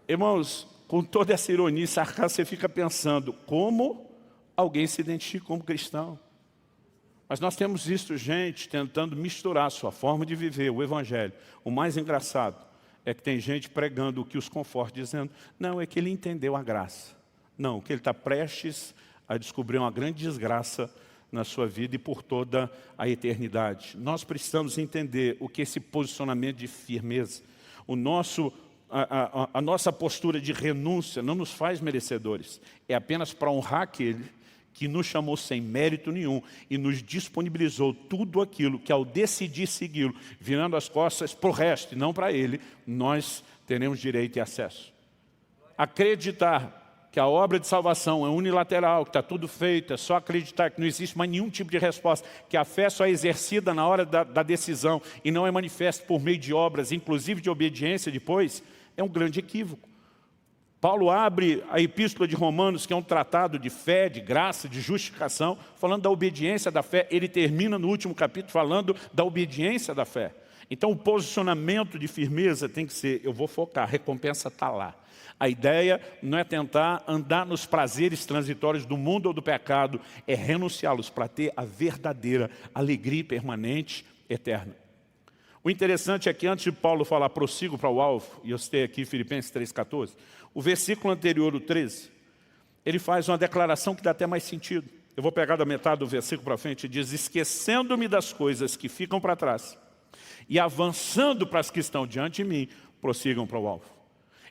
Irmãos, com toda essa ironia e sarcasmo, você fica pensando, como alguém se identifica como cristão? Mas nós temos visto gente tentando misturar a sua forma de viver, o evangelho. O mais engraçado é que tem gente pregando o que os conforta, dizendo, não, é que ele entendeu a graça. Não, que ele está prestes a descobrir uma grande desgraça na sua vida e por toda a eternidade. Nós precisamos entender o que é esse posicionamento de firmeza. A nossa postura de renúncia não nos faz merecedores. É apenas para honrar aquele que nos chamou sem mérito nenhum e nos disponibilizou tudo aquilo que ao decidir segui-lo, virando as costas para o resto e não para ele, nós teremos direito e acesso. Acreditar que a obra de salvação é unilateral, que está tudo feito, é só acreditar que não existe mais nenhum tipo de resposta, que a fé só é exercida na hora da decisão e não é manifesta por meio de obras, inclusive de obediência depois, é um grande equívoco. Paulo abre a Epístola de Romanos, que é um tratado de fé, de graça, de justificação, falando da obediência da fé. Ele termina no último capítulo falando da obediência da fé. Então o posicionamento de firmeza tem que ser, eu vou focar, a recompensa está lá. A ideia não é tentar andar nos prazeres transitórios do mundo ou do pecado, é renunciá-los para ter a verdadeira alegria permanente, eterna. O interessante é que antes de Paulo falar, prossigo para o alvo, e eu citei aqui Filipenses 3,14, o versículo anterior, o 13, ele faz uma declaração que dá até mais sentido. Eu vou pegar da metade do versículo para frente e diz, esquecendo-me das coisas que ficam para trás e avançando para as que estão diante de mim, prossigam para o alvo.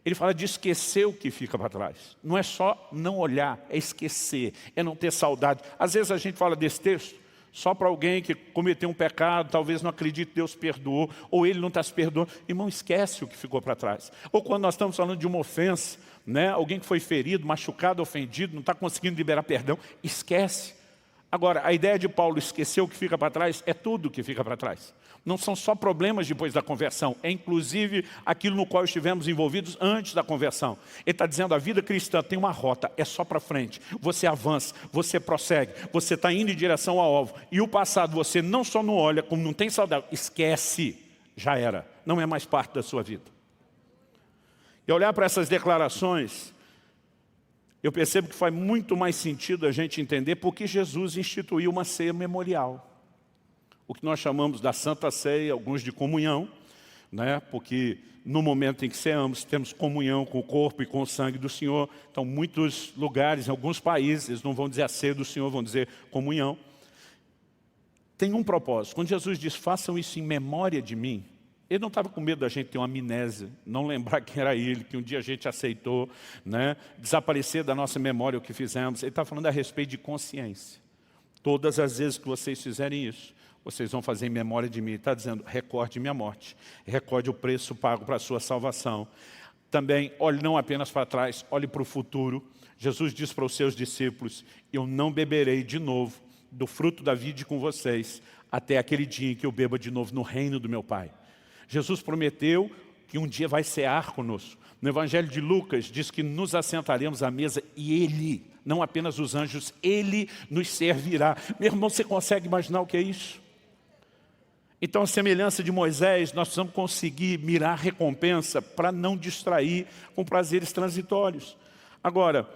Ele fala de esquecer o que fica para trás. Não é só não olhar, é esquecer, é não ter saudade. Às vezes a gente fala desse texto, Só para alguém que cometeu um pecado, talvez não acredite que Deus perdoou, ou ele não está se perdoando. Irmão, esquece o que ficou para trás. Ou quando nós estamos falando de uma ofensa, né? Alguém que foi ferido, machucado, ofendido, não está conseguindo liberar perdão, esquece. Agora, a ideia de Paulo esquecer o que fica para trás é tudo que fica para trás. Não são só problemas depois da conversão, é inclusive aquilo no qual estivemos envolvidos antes da conversão. Ele está dizendo, a vida cristã tem uma rota, é só para frente. Você avança, você prossegue, você está indo em direção ao alvo. E o passado você não só não olha, como não tem saudade, esquece, já era, não é mais parte da sua vida. E olhar para essas declarações, eu percebo que faz muito mais sentido a gente entender porque Jesus instituiu uma ceia memorial. O que nós chamamos da Santa Ceia, alguns de comunhão, né? Porque no momento em que ceamos, temos comunhão com o corpo e com o sangue do Senhor. Então, muitos lugares, em alguns países, eles não vão dizer a ceia do Senhor, vão dizer comunhão. Tem um propósito. Quando Jesus diz, façam isso em memória de mim, ele não estava com medo da gente ter uma amnésia, não lembrar quem era ele, que um dia a gente aceitou, né? Desaparecer da nossa memória o que fizemos. Ele está falando a respeito de consciência. Todas as vezes que vocês fizerem isso, vocês vão fazer em memória de mim. Ele está dizendo, recorde minha morte, recorde o preço pago para a sua salvação. Também, olhe não apenas para trás, olhe para o futuro. Jesus diz para os seus discípulos, eu não beberei de novo do fruto da vide com vocês, até aquele dia em que eu beba de novo no reino do meu Pai. Jesus prometeu que um dia vai cear conosco. No Evangelho de Lucas diz que nos assentaremos à mesa e Ele, não apenas os anjos, Ele nos servirá. Meu irmão, você consegue imaginar o que é isso? Então, a semelhança de Moisés, nós precisamos conseguir mirar recompensa para não distrair com prazeres transitórios. Agora,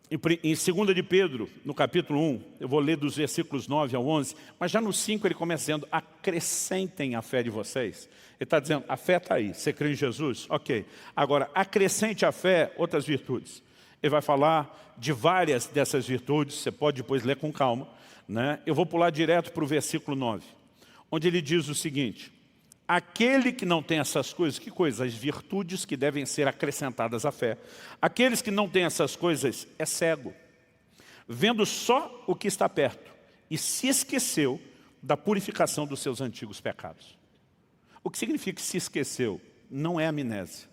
em 2 de Pedro, no capítulo 1, eu vou ler dos versículos 9 ao 11, mas já no 5 ele começa dizendo, acrescentem a fé de vocês. Ele está dizendo, a fé está aí, você crê em Jesus? Ok. Agora, acrescente à fé outras virtudes. Ele vai falar de várias dessas virtudes, você pode depois ler com calma, né? Eu vou pular direto para o versículo 9, onde ele diz o seguinte, aquele que não tem essas coisas, que coisas? As virtudes que devem ser acrescentadas à fé. Aqueles que não têm essas coisas é cego, vendo só o que está perto, e se esqueceu da purificação dos seus antigos pecados. O que significa que se esqueceu? Não é amnésia,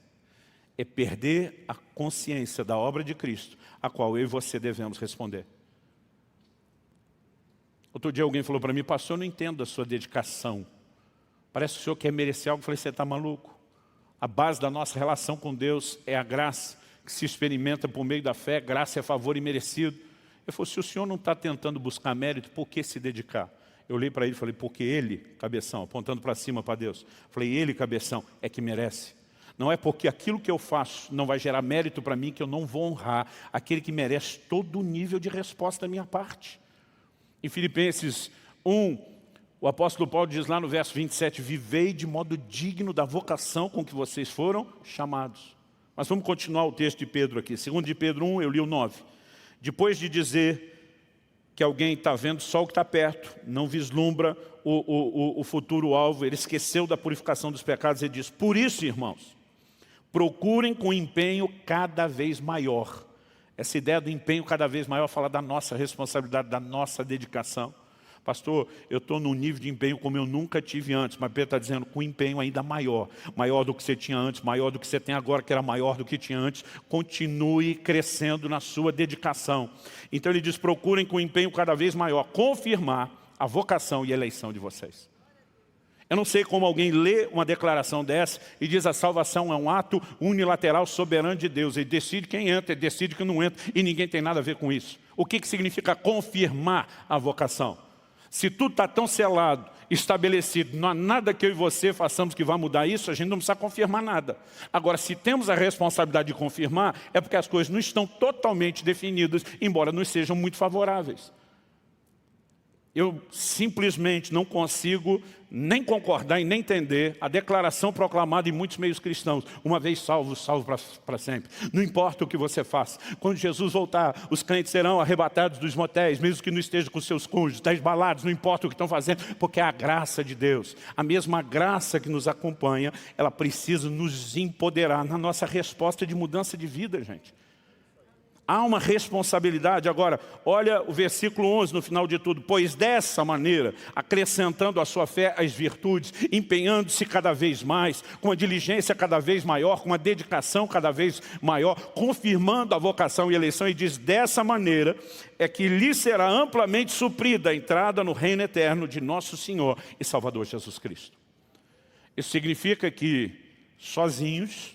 é perder a consciência da obra de Cristo, a qual eu e você devemos responder. Outro dia alguém falou para mim, pastor, eu não entendo a sua dedicação. Parece que o senhor quer merecer algo. Eu falei, você está maluco? A base da nossa relação com Deus é a graça que se experimenta por meio da fé. Graça é favor imerecido. Eu falei, se o senhor não está tentando buscar mérito, por que se dedicar? Eu olhei para ele e falei, porque ele, cabeção, apontando para cima para Deus. Falei, ele, cabeção, é que merece. Não é porque aquilo que eu faço não vai gerar mérito para mim que eu não vou honrar aquele que merece todo o nível de resposta da minha parte. Em Filipenses 1, o apóstolo Paulo diz lá no verso 27, vivei de modo digno da vocação com que vocês foram chamados. Mas vamos continuar o texto de Pedro aqui. 2 de Pedro 1, eu li o 9. Depois de dizer que alguém está vendo só o que está perto, não vislumbra o futuro alvo, ele esqueceu da purificação dos pecados, ele diz, por isso, irmãos, procurem com empenho cada vez maior. Essa ideia do empenho cada vez maior fala da nossa responsabilidade, da nossa dedicação. Pastor, eu estou num nível de empenho como eu nunca tive antes, mas Pedro está dizendo com empenho ainda maior. Maior do que você tinha antes, maior do que você tem agora, que era maior do que tinha antes. Continue crescendo na sua dedicação. Então ele diz, procurem com empenho cada vez maior confirmar a vocação e a eleição de vocês. Eu não sei como alguém lê uma declaração dessa e diz a salvação é um ato unilateral soberano de Deus. Ele decide quem entra, ele decide quem não entra e ninguém tem nada a ver com isso. O que significa confirmar a vocação? Se tudo está tão selado, estabelecido, não há nada que eu e você façamos que vá mudar isso, a gente não precisa confirmar nada. Agora, se temos a responsabilidade de confirmar, é porque as coisas não estão totalmente definidas, embora nos sejam muito favoráveis. Eu simplesmente não consigo nem concordar e nem entender a declaração proclamada em muitos meios cristãos. Uma vez salvo, salvo para sempre. Não importa o que você faça. Quando Jesus voltar, os crentes serão arrebatados dos motéis, mesmo que não estejam com seus cônjuges, das baladas, não importa o que estão fazendo, porque é a graça de Deus. A mesma graça que nos acompanha, ela precisa nos empoderar na nossa resposta de mudança de vida, gente. Há uma responsabilidade. Agora, olha o versículo 11 no final de tudo. Pois dessa maneira, acrescentando à sua fé as virtudes, empenhando-se cada vez mais, com a diligência cada vez maior, com a dedicação cada vez maior, confirmando a vocação e eleição, e diz, dessa maneira é que lhe será amplamente suprida a entrada no reino eterno de nosso Senhor e Salvador Jesus Cristo. Isso significa que sozinhos,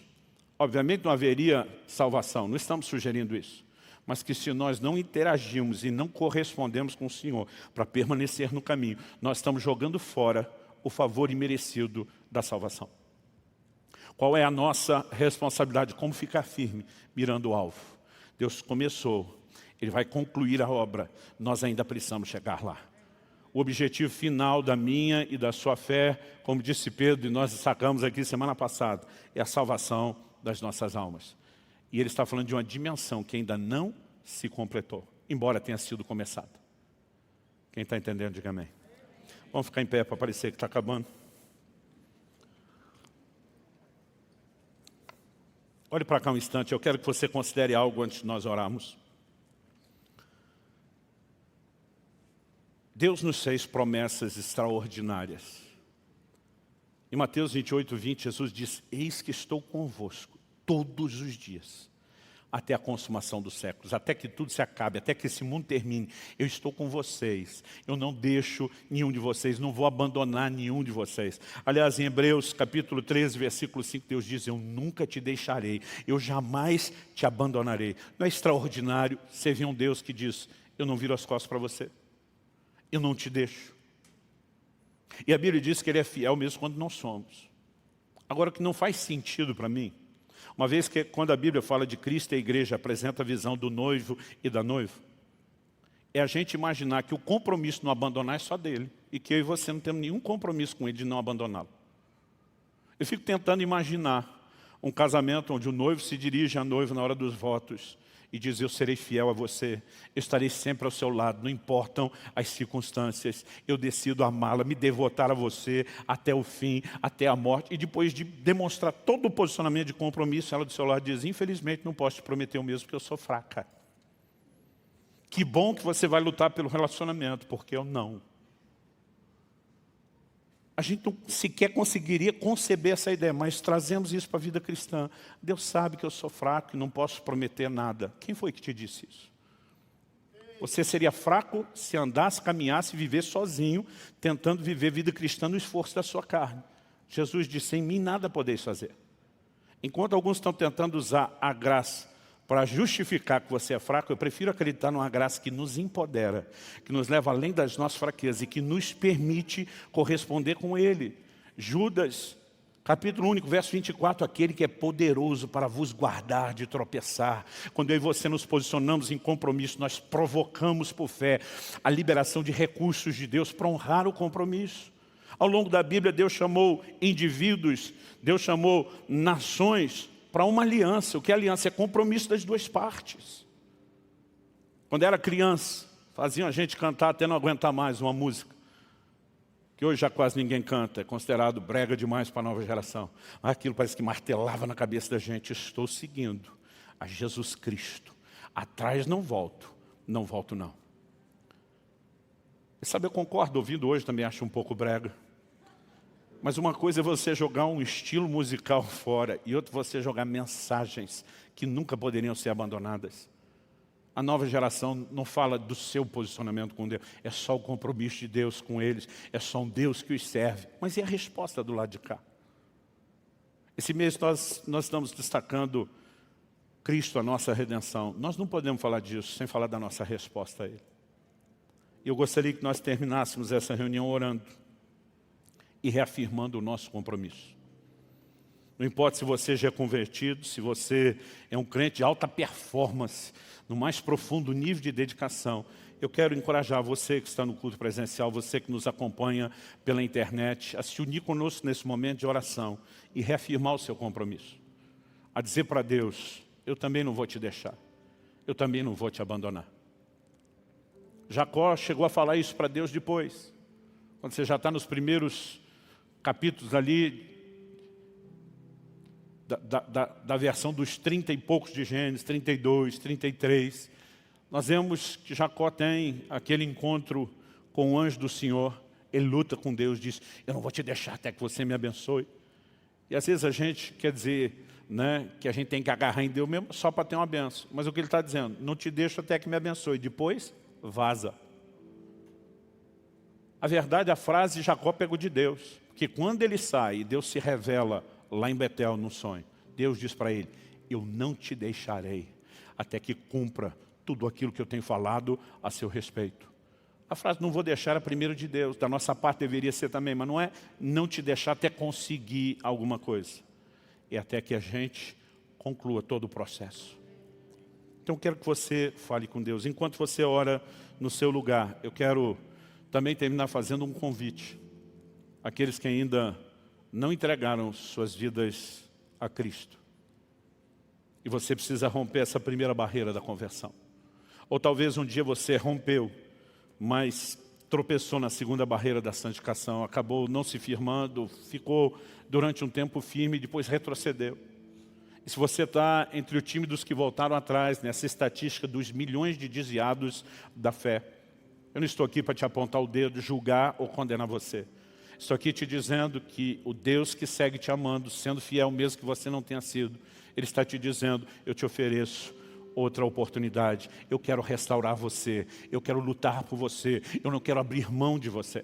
obviamente não haveria salvação, não estamos sugerindo isso. Mas que se nós não interagimos e não correspondemos com o Senhor para permanecer no caminho, nós estamos jogando fora o favor imerecido da salvação. Qual é a nossa responsabilidade? Como ficar firme, mirando o alvo? Deus começou, Ele vai concluir a obra, nós ainda precisamos chegar lá. O objetivo final da minha e da sua fé, como disse Pedro, e nós destacamos aqui semana passada, é a salvação das nossas almas. E ele está falando de uma dimensão que ainda não se completou, embora tenha sido começada. Quem está entendendo, diga amém. Vamos ficar em pé para parecer que está acabando. Olhe para cá um instante, eu quero que você considere algo antes de nós orarmos. Deus nos fez promessas extraordinárias. Em Mateus 28, 20, Jesus diz, eis que estou convosco todos os dias, até a consumação dos séculos, até que tudo se acabe, até que esse mundo termine. Eu estou com vocês, eu não deixo nenhum de vocês, não vou abandonar nenhum de vocês. Aliás, em Hebreus capítulo 13, versículo 5, Deus diz, eu nunca te deixarei, eu jamais te abandonarei. Não é extraordinário você ver um Deus que diz, eu não viro as costas para você, eu não te deixo. E a Bíblia diz que Ele é fiel mesmo quando não somos. Agora, o que não faz sentido para mim, uma vez que quando a Bíblia fala de Cristo e a igreja apresenta a visão do noivo e da noiva, é a gente imaginar que o compromisso de não abandonar é só dele, e que eu e você não temos nenhum compromisso com ele de não abandoná-lo. Eu fico tentando imaginar um casamento onde o noivo se dirige à noiva na hora dos votos, e diz, eu serei fiel a você, eu estarei sempre ao seu lado, não importam as circunstâncias, eu decido amá-la, me devotar a você até o fim, até a morte. E depois de demonstrar todo o posicionamento de compromisso, ela do seu lado diz, infelizmente não posso te prometer o mesmo, porque eu sou fraca. Que bom que você vai lutar pelo relacionamento, porque eu não. A gente não sequer conseguiria conceber essa ideia, mas trazemos isso para a vida cristã. Deus sabe que eu sou fraco e não posso prometer nada. Quem foi que te disse isso? Você seria fraco se andasse, caminhasse, vivesse sozinho, tentando viver vida cristã no esforço da sua carne. Jesus disse, em mim nada podeis fazer. Enquanto alguns estão tentando usar a graça para justificar que você é fraco, eu prefiro acreditar numa graça que nos empodera, que nos leva além das nossas fraquezas e que nos permite corresponder com Ele. Judas, capítulo único, verso 24, aquele que é poderoso para vos guardar de tropeçar. Quando eu e você nos posicionamos em compromisso, nós provocamos por fé a liberação de recursos de Deus para honrar o compromisso. Ao longo da Bíblia, Deus chamou indivíduos, Deus chamou nações para uma aliança. O que é aliança? É compromisso das duas partes. Quando era criança, faziam a gente cantar até não aguentar mais uma música, que hoje já quase ninguém canta, é considerado brega demais para a nova geração. Mas aquilo parece que martelava na cabeça da gente, estou seguindo a Jesus Cristo. Atrás não volto não. E sabe, eu concordo, ouvindo hoje também acho um pouco brega. Mas uma coisa é você jogar um estilo musical fora e outra você jogar mensagens que nunca poderiam ser abandonadas. A nova geração não fala do seu posicionamento com Deus, é só o compromisso de Deus com eles, é só um Deus que os serve. Mas e a resposta do lado de cá? Esse mês nós estamos destacando Cristo, a nossa redenção. Nós não podemos falar disso sem falar da nossa resposta a Ele. Eu gostaria que nós terminássemos essa reunião orando e reafirmando o nosso compromisso. Não importa se você já é convertido, se você é um crente de alta performance, no mais profundo nível de dedicação, eu quero encorajar você que está no culto presencial, você que nos acompanha pela internet, a se unir conosco nesse momento de oração e reafirmar o seu compromisso. A dizer para Deus, eu também não vou te deixar, eu também não vou te abandonar. Jacó chegou a falar isso para Deus depois, quando você já está nos primeiros capítulos ali da versão dos 30 e poucos de Gênesis, 32, 33, nós vemos que Jacó tem aquele encontro com o anjo do Senhor. Ele luta com Deus, diz, eu não vou te deixar até que você me abençoe. E às vezes a gente quer dizer, né, que a gente tem que agarrar em Deus mesmo só para ter uma benção. Mas o que ele está dizendo? Não te deixo até que me abençoe. Depois, vaza. A verdade, a frase Jacó pegou de Deus. Porque quando ele sai e Deus se revela lá em Betel no sonho, Deus diz para ele, eu não te deixarei até que cumpra tudo aquilo que eu tenho falado a seu respeito. A frase não vou deixar é primeiro de Deus, da nossa parte deveria ser também, mas não é não te deixar até conseguir alguma coisa. É até que a gente conclua todo o processo. Então eu quero que você fale com Deus. Enquanto você ora no seu lugar, eu quero também terminar fazendo um convite. Àqueles que ainda não entregaram suas vidas a Cristo. E você precisa romper essa primeira barreira da conversão. Ou talvez um dia você rompeu, mas tropeçou na segunda barreira da santificação, acabou não se firmando, ficou durante um tempo firme e depois retrocedeu. E se você está entre o time dos que voltaram atrás, nessa estatística dos milhões de desviados da fé, eu não estou aqui para te apontar o dedo, julgar ou condenar você. Estou aqui te dizendo que o Deus que segue te amando, sendo fiel mesmo que você não tenha sido, Ele está te dizendo, eu te ofereço outra oportunidade. Eu quero restaurar você. Eu quero lutar por você. Eu não quero abrir mão de você.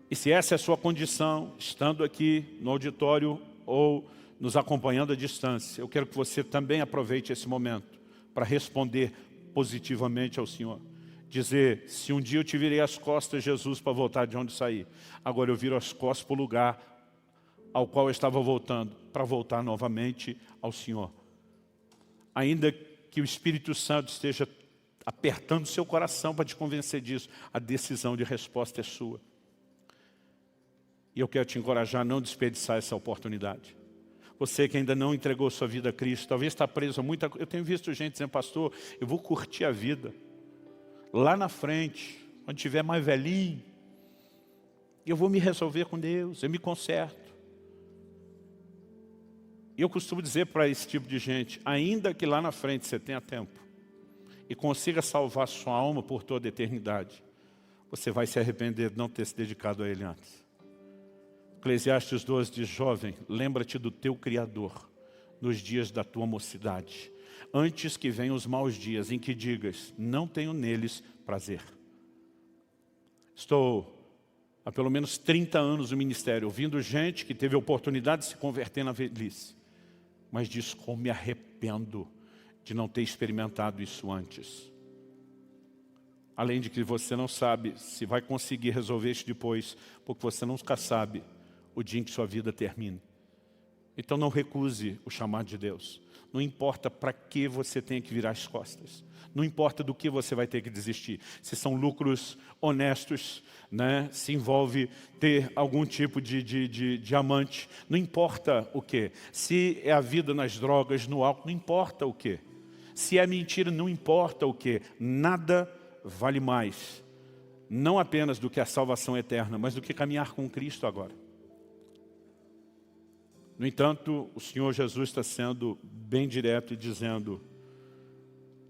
E se essa é a sua condição, estando aqui no auditório ou nos acompanhando à distância, eu quero que você também aproveite esse momento para responder positivamente ao Senhor. Dizer, se um dia eu te virei as costas, Jesus, para voltar de onde saí, agora eu viro as costas para o lugar ao qual eu estava voltando, para voltar novamente ao Senhor. Ainda que o Espírito Santo esteja apertando seu coração para te convencer disso, a decisão de resposta é sua. E eu quero te encorajar a não desperdiçar essa oportunidade. Você que ainda não entregou sua vida a Cristo, talvez está preso a muita coisa. Eu tenho visto gente dizendo, pastor, eu vou curtir a vida. Lá na frente, quando estiver mais velhinho, eu vou me resolver com Deus, eu me conserto. E eu costumo dizer para esse tipo de gente, ainda que lá na frente você tenha tempo e consiga salvar sua alma por toda a eternidade, você vai se arrepender de não ter se dedicado a Ele antes. Eclesiastes 12 diz, jovem, lembra-te do teu Criador nos dias da tua mocidade, antes que venham os maus dias em que digas, não tenho neles prazer. Estou há pelo menos 30 anos no ministério, ouvindo gente que teve a oportunidade de se converter na velhice, mas diz, como me arrependo de não ter experimentado isso antes. Além de que você não sabe se vai conseguir resolver isso depois, porque você nunca sabe o dia em que sua vida termine. Então não recuse o chamado de Deus. Não importa para que você tenha que virar as costas. Não importa do que você vai ter que desistir. Se são lucros honestos, né? Se envolve ter algum tipo de diamante. Não importa o que. Se é a vida nas drogas, no álcool, não importa o que. Se é mentira, não importa o que. Nada vale mais. Não apenas do que a salvação eterna, mas do que caminhar com Cristo agora. No entanto, o Senhor Jesus está sendo bem direto e dizendo,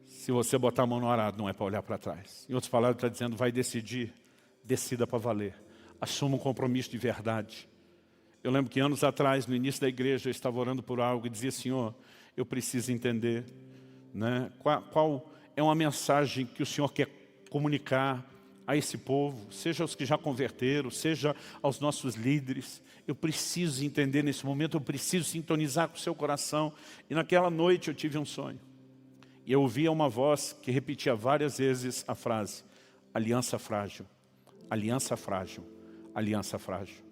se você botar a mão no arado, não é para olhar para trás. Em outras palavras, ele está dizendo, vai decidir, decida para valer. Assuma um compromisso de verdade. Eu lembro que anos atrás, no início da igreja, eu estava orando por algo e dizia, Senhor, eu preciso entender, né, qual é uma mensagem que o Senhor quer comunicar a esse povo, seja aos que já converteram, seja aos nossos líderes. Eu preciso entender nesse momento, eu preciso sintonizar com o seu coração. E naquela noite eu tive um sonho. E eu ouvia uma voz que repetia várias vezes a frase, aliança frágil, aliança frágil, aliança frágil.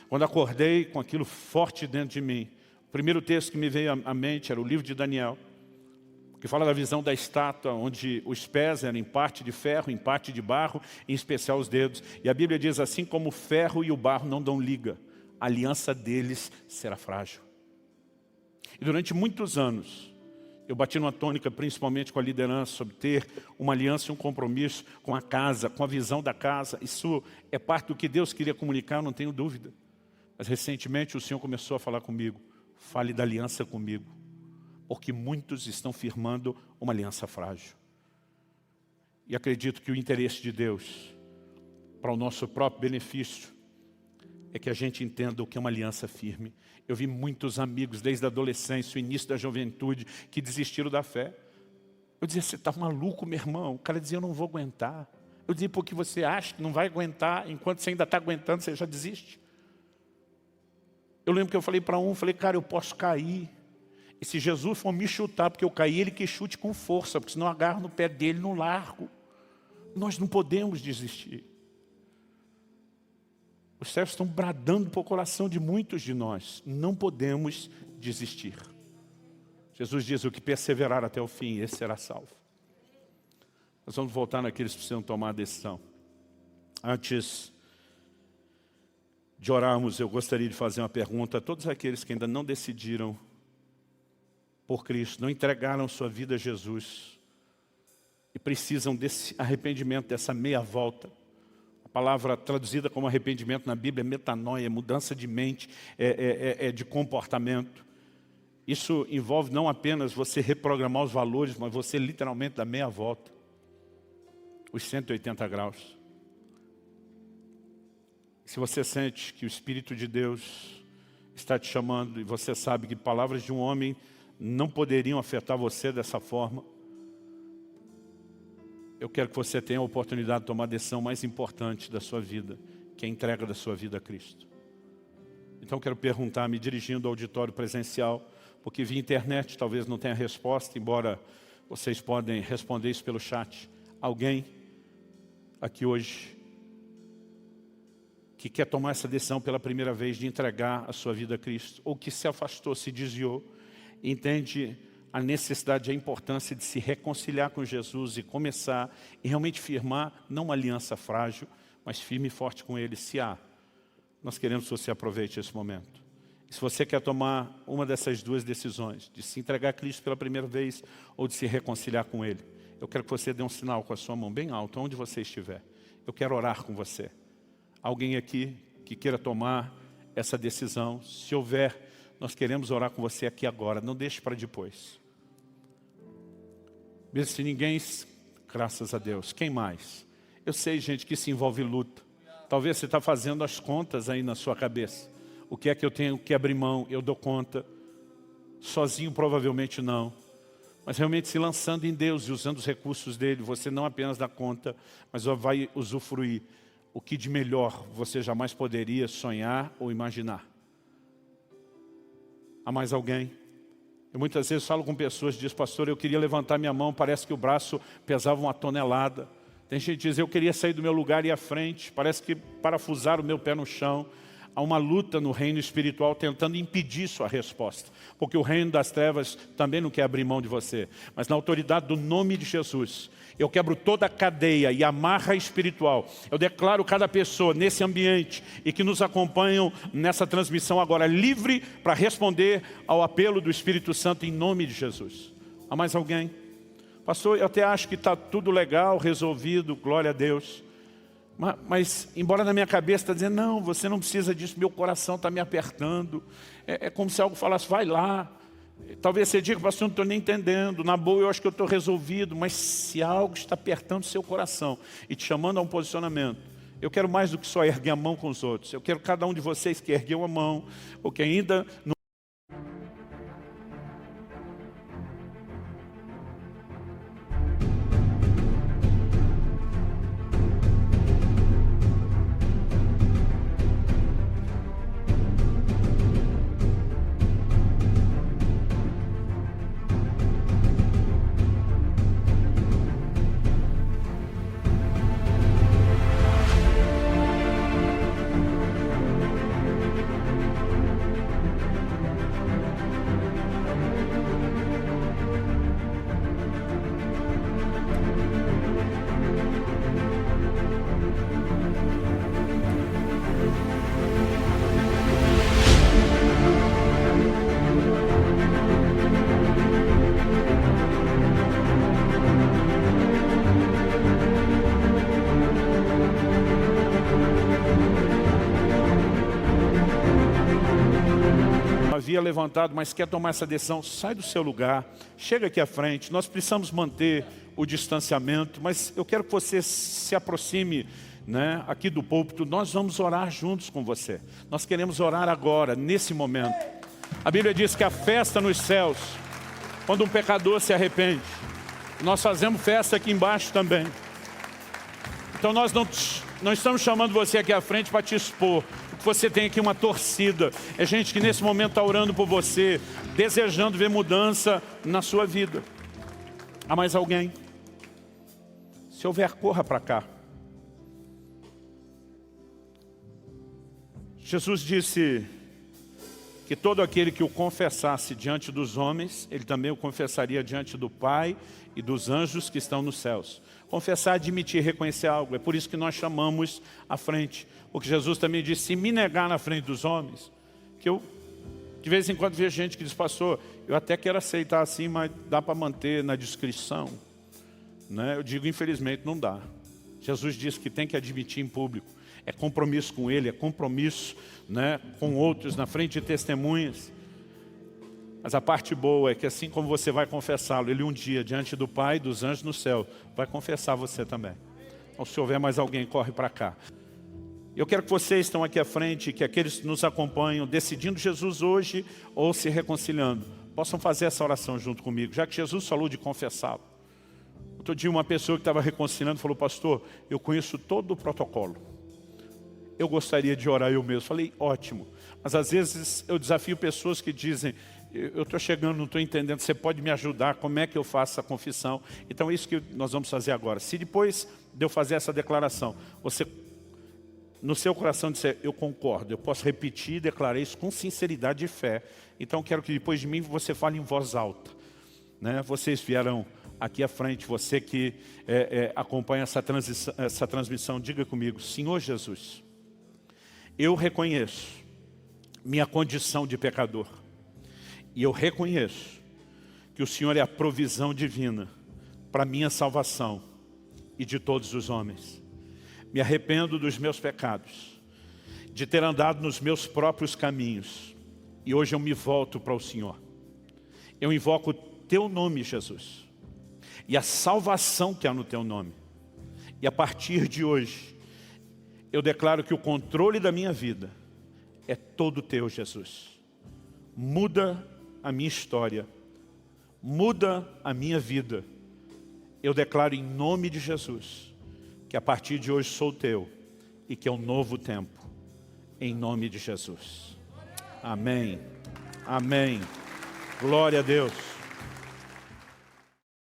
Quando acordei com aquilo forte dentro de mim, o primeiro texto que me veio à mente era o livro de Daniel, que fala da visão da estátua, onde os pés eram em parte de ferro, em parte de barro, em especial os dedos. E a Bíblia diz assim, como o ferro e o barro não dão liga, a aliança deles será frágil. E durante muitos anos, eu bati numa tônica, principalmente com a liderança, sobre ter uma aliança e um compromisso com a casa, com a visão da casa. Isso é parte do que Deus queria comunicar, não tenho dúvida. Mas recentemente o Senhor começou a falar comigo, fale da aliança comigo, porque muitos estão firmando uma aliança frágil. E acredito que o interesse de Deus, para o nosso próprio benefício, é que a gente entenda o que é uma aliança firme. Eu vi muitos amigos, desde a adolescência, o início da juventude, que desistiram da fé. Eu dizia, você está maluco, meu irmão? O cara dizia, eu não vou aguentar. Eu dizia, porque você acha que não vai aguentar, enquanto você ainda está aguentando, você já desiste. Eu lembro que eu falei para um, falei, cara, eu posso cair. E se Jesus for me chutar, porque eu caí, ele que chute com força, porque senão eu agarro no pé dele, no largo. Nós não podemos desistir. Os servos estão bradando para o coração de muitos de nós. Não podemos desistir. Jesus diz, o que perseverar até o fim, esse será salvo. Nós vamos voltar naqueles que precisam tomar a decisão. Antes de orarmos, eu gostaria de fazer uma pergunta a todos aqueles que ainda não decidiram por Cristo, não entregaram sua vida a Jesus e precisam desse arrependimento, dessa meia volta. A palavra traduzida como arrependimento na Bíblia é metanoia, mudança de mente, de comportamento. Isso envolve não apenas você reprogramar os valores, mas você literalmente dar meia volta, os 180 graus. Se você sente que o Espírito de Deus está te chamando e você sabe que palavras de um homem não poderiam afetar você dessa forma, eu quero que você tenha a oportunidade de tomar a decisão mais importante da sua vida, que é a entrega da sua vida a Cristo. Então eu quero perguntar, me dirigindo ao auditório presencial, porque via internet talvez não tenha resposta, embora vocês podem responder isso pelo chat. Alguém aqui hoje que quer tomar essa decisão pela primeira vez de entregar a sua vida a Cristo, ou que se afastou, se desviou, entende a necessidade, a importância de se reconciliar com Jesus e começar e realmente firmar, não uma aliança frágil, mas firme e forte com Ele, se há. Nós queremos que você aproveite esse momento. E se você quer tomar uma dessas duas decisões, de se entregar a Cristo pela primeira vez ou de se reconciliar com Ele, eu quero que você dê um sinal com a sua mão bem alta, onde você estiver. Eu quero orar com você. Alguém aqui que queira tomar essa decisão, se houver, nós queremos orar com você aqui agora, não deixe para depois. Mesmo se ninguém, graças a Deus, quem mais? Eu sei, gente, que se envolve luta. Talvez você está fazendo as contas aí na sua cabeça. O que é que eu tenho que abrir mão? Eu dou conta. Sozinho provavelmente não. Mas realmente se lançando em Deus e usando os recursos dele, você não apenas dá conta, mas vai usufruir o que de melhor você jamais poderia sonhar ou imaginar. Há mais alguém? Eu muitas vezes falo com pessoas e diz, pastor, eu queria levantar minha mão, parece que o braço pesava 1 tonelada. Tem gente que diz, eu queria sair do meu lugar e ir à frente, parece que parafusar o meu pé no chão. Há uma luta no reino espiritual tentando impedir sua resposta. Porque o reino das trevas também não quer abrir mão de você. Mas na autoridade do nome de Jesus, eu quebro toda a cadeia e amarra espiritual. Eu declaro cada pessoa nesse ambiente e que nos acompanham nessa transmissão agora livre para responder ao apelo do Espírito Santo em nome de Jesus. Há mais alguém? Pastor, eu até acho que está tudo legal, resolvido, glória a Deus. Mas embora na minha cabeça está dizendo, não, você não precisa disso, meu coração está me apertando. É como se algo falasse, vai lá. Talvez você diga, pastor, não estou nem entendendo. Na boa eu acho que eu estou resolvido. Mas se algo está apertando seu coração e te chamando a um posicionamento, eu quero mais do que só erguer a mão com os outros. Eu quero cada um de vocês que ergueu a mão, ou que ainda não havia levantado, mas quer tomar essa decisão, sai do seu lugar, chega aqui à frente. Nós precisamos manter o distanciamento, mas eu quero que você se aproxime, né, aqui do púlpito. Nós vamos orar juntos com você. Nós queremos orar agora, nesse momento. A Bíblia diz que a festa nos céus, quando um pecador se arrepende, nós fazemos festa aqui embaixo também. Então nós não estamos chamando você aqui à frente para te expor. Você tem aqui uma torcida. É gente que nesse momento está orando por você, desejando ver mudança na sua vida. Há mais alguém? Se houver, corra para cá. Jesus disse que todo aquele que o confessasse diante dos homens, ele também o confessaria diante do Pai e dos anjos que estão nos céus. Confessar, admitir, reconhecer algo. É por isso que nós chamamos à frente. Porque Jesus também disse, se me negar na frente dos homens, que eu, de vez em quando, vejo gente que diz, pastor, eu até quero aceitar assim, mas dá para manter na discrição. Né? Eu digo, infelizmente, não dá. Jesus disse que tem que admitir em público. É compromisso com Ele, é compromisso, né, com outros, na frente de testemunhas. Mas a parte boa é que assim como você vai confessá-lo, Ele um dia, diante do Pai e dos anjos no céu, vai confessar você também. Então, se houver mais alguém, corre para cá. Eu quero que vocês estão aqui à frente, que aqueles que nos acompanham, decidindo Jesus hoje ou se reconciliando, possam fazer essa oração junto comigo, já que Jesus falou de confessá-lo. Outro dia uma pessoa que estava reconciliando falou, pastor, eu conheço todo o protocolo. Eu gostaria de orar eu mesmo. Falei, ótimo. Mas às vezes eu desafio pessoas que dizem, eu estou chegando, não estou entendendo, você pode me ajudar, como é que eu faço a confissão? Então é isso que nós vamos fazer agora. Se depois de eu fazer essa declaração, você no seu coração disser, eu concordo, eu posso repetir e declarar isso com sinceridade e fé. Então quero que depois de mim você fale em voz alta. Né? Vocês vieram aqui à frente, você que acompanha essa transmissão, diga comigo, Senhor Jesus, eu reconheço minha condição de pecador. E eu reconheço que o Senhor é a provisão divina para minha salvação e de todos os homens. Me arrependo dos meus pecados, de ter andado nos meus próprios caminhos. E hoje eu me volto para o Senhor. Eu invoco o Teu nome, Jesus. E a salvação que há no Teu nome. E a partir de hoje, eu declaro que o controle da minha vida é todo Teu, Jesus. Muda a minha história. Muda a minha vida. Eu declaro em nome de Jesus que a partir de hoje sou Teu e que é um novo tempo. Em nome de Jesus. Amém. Amém. Glória a Deus.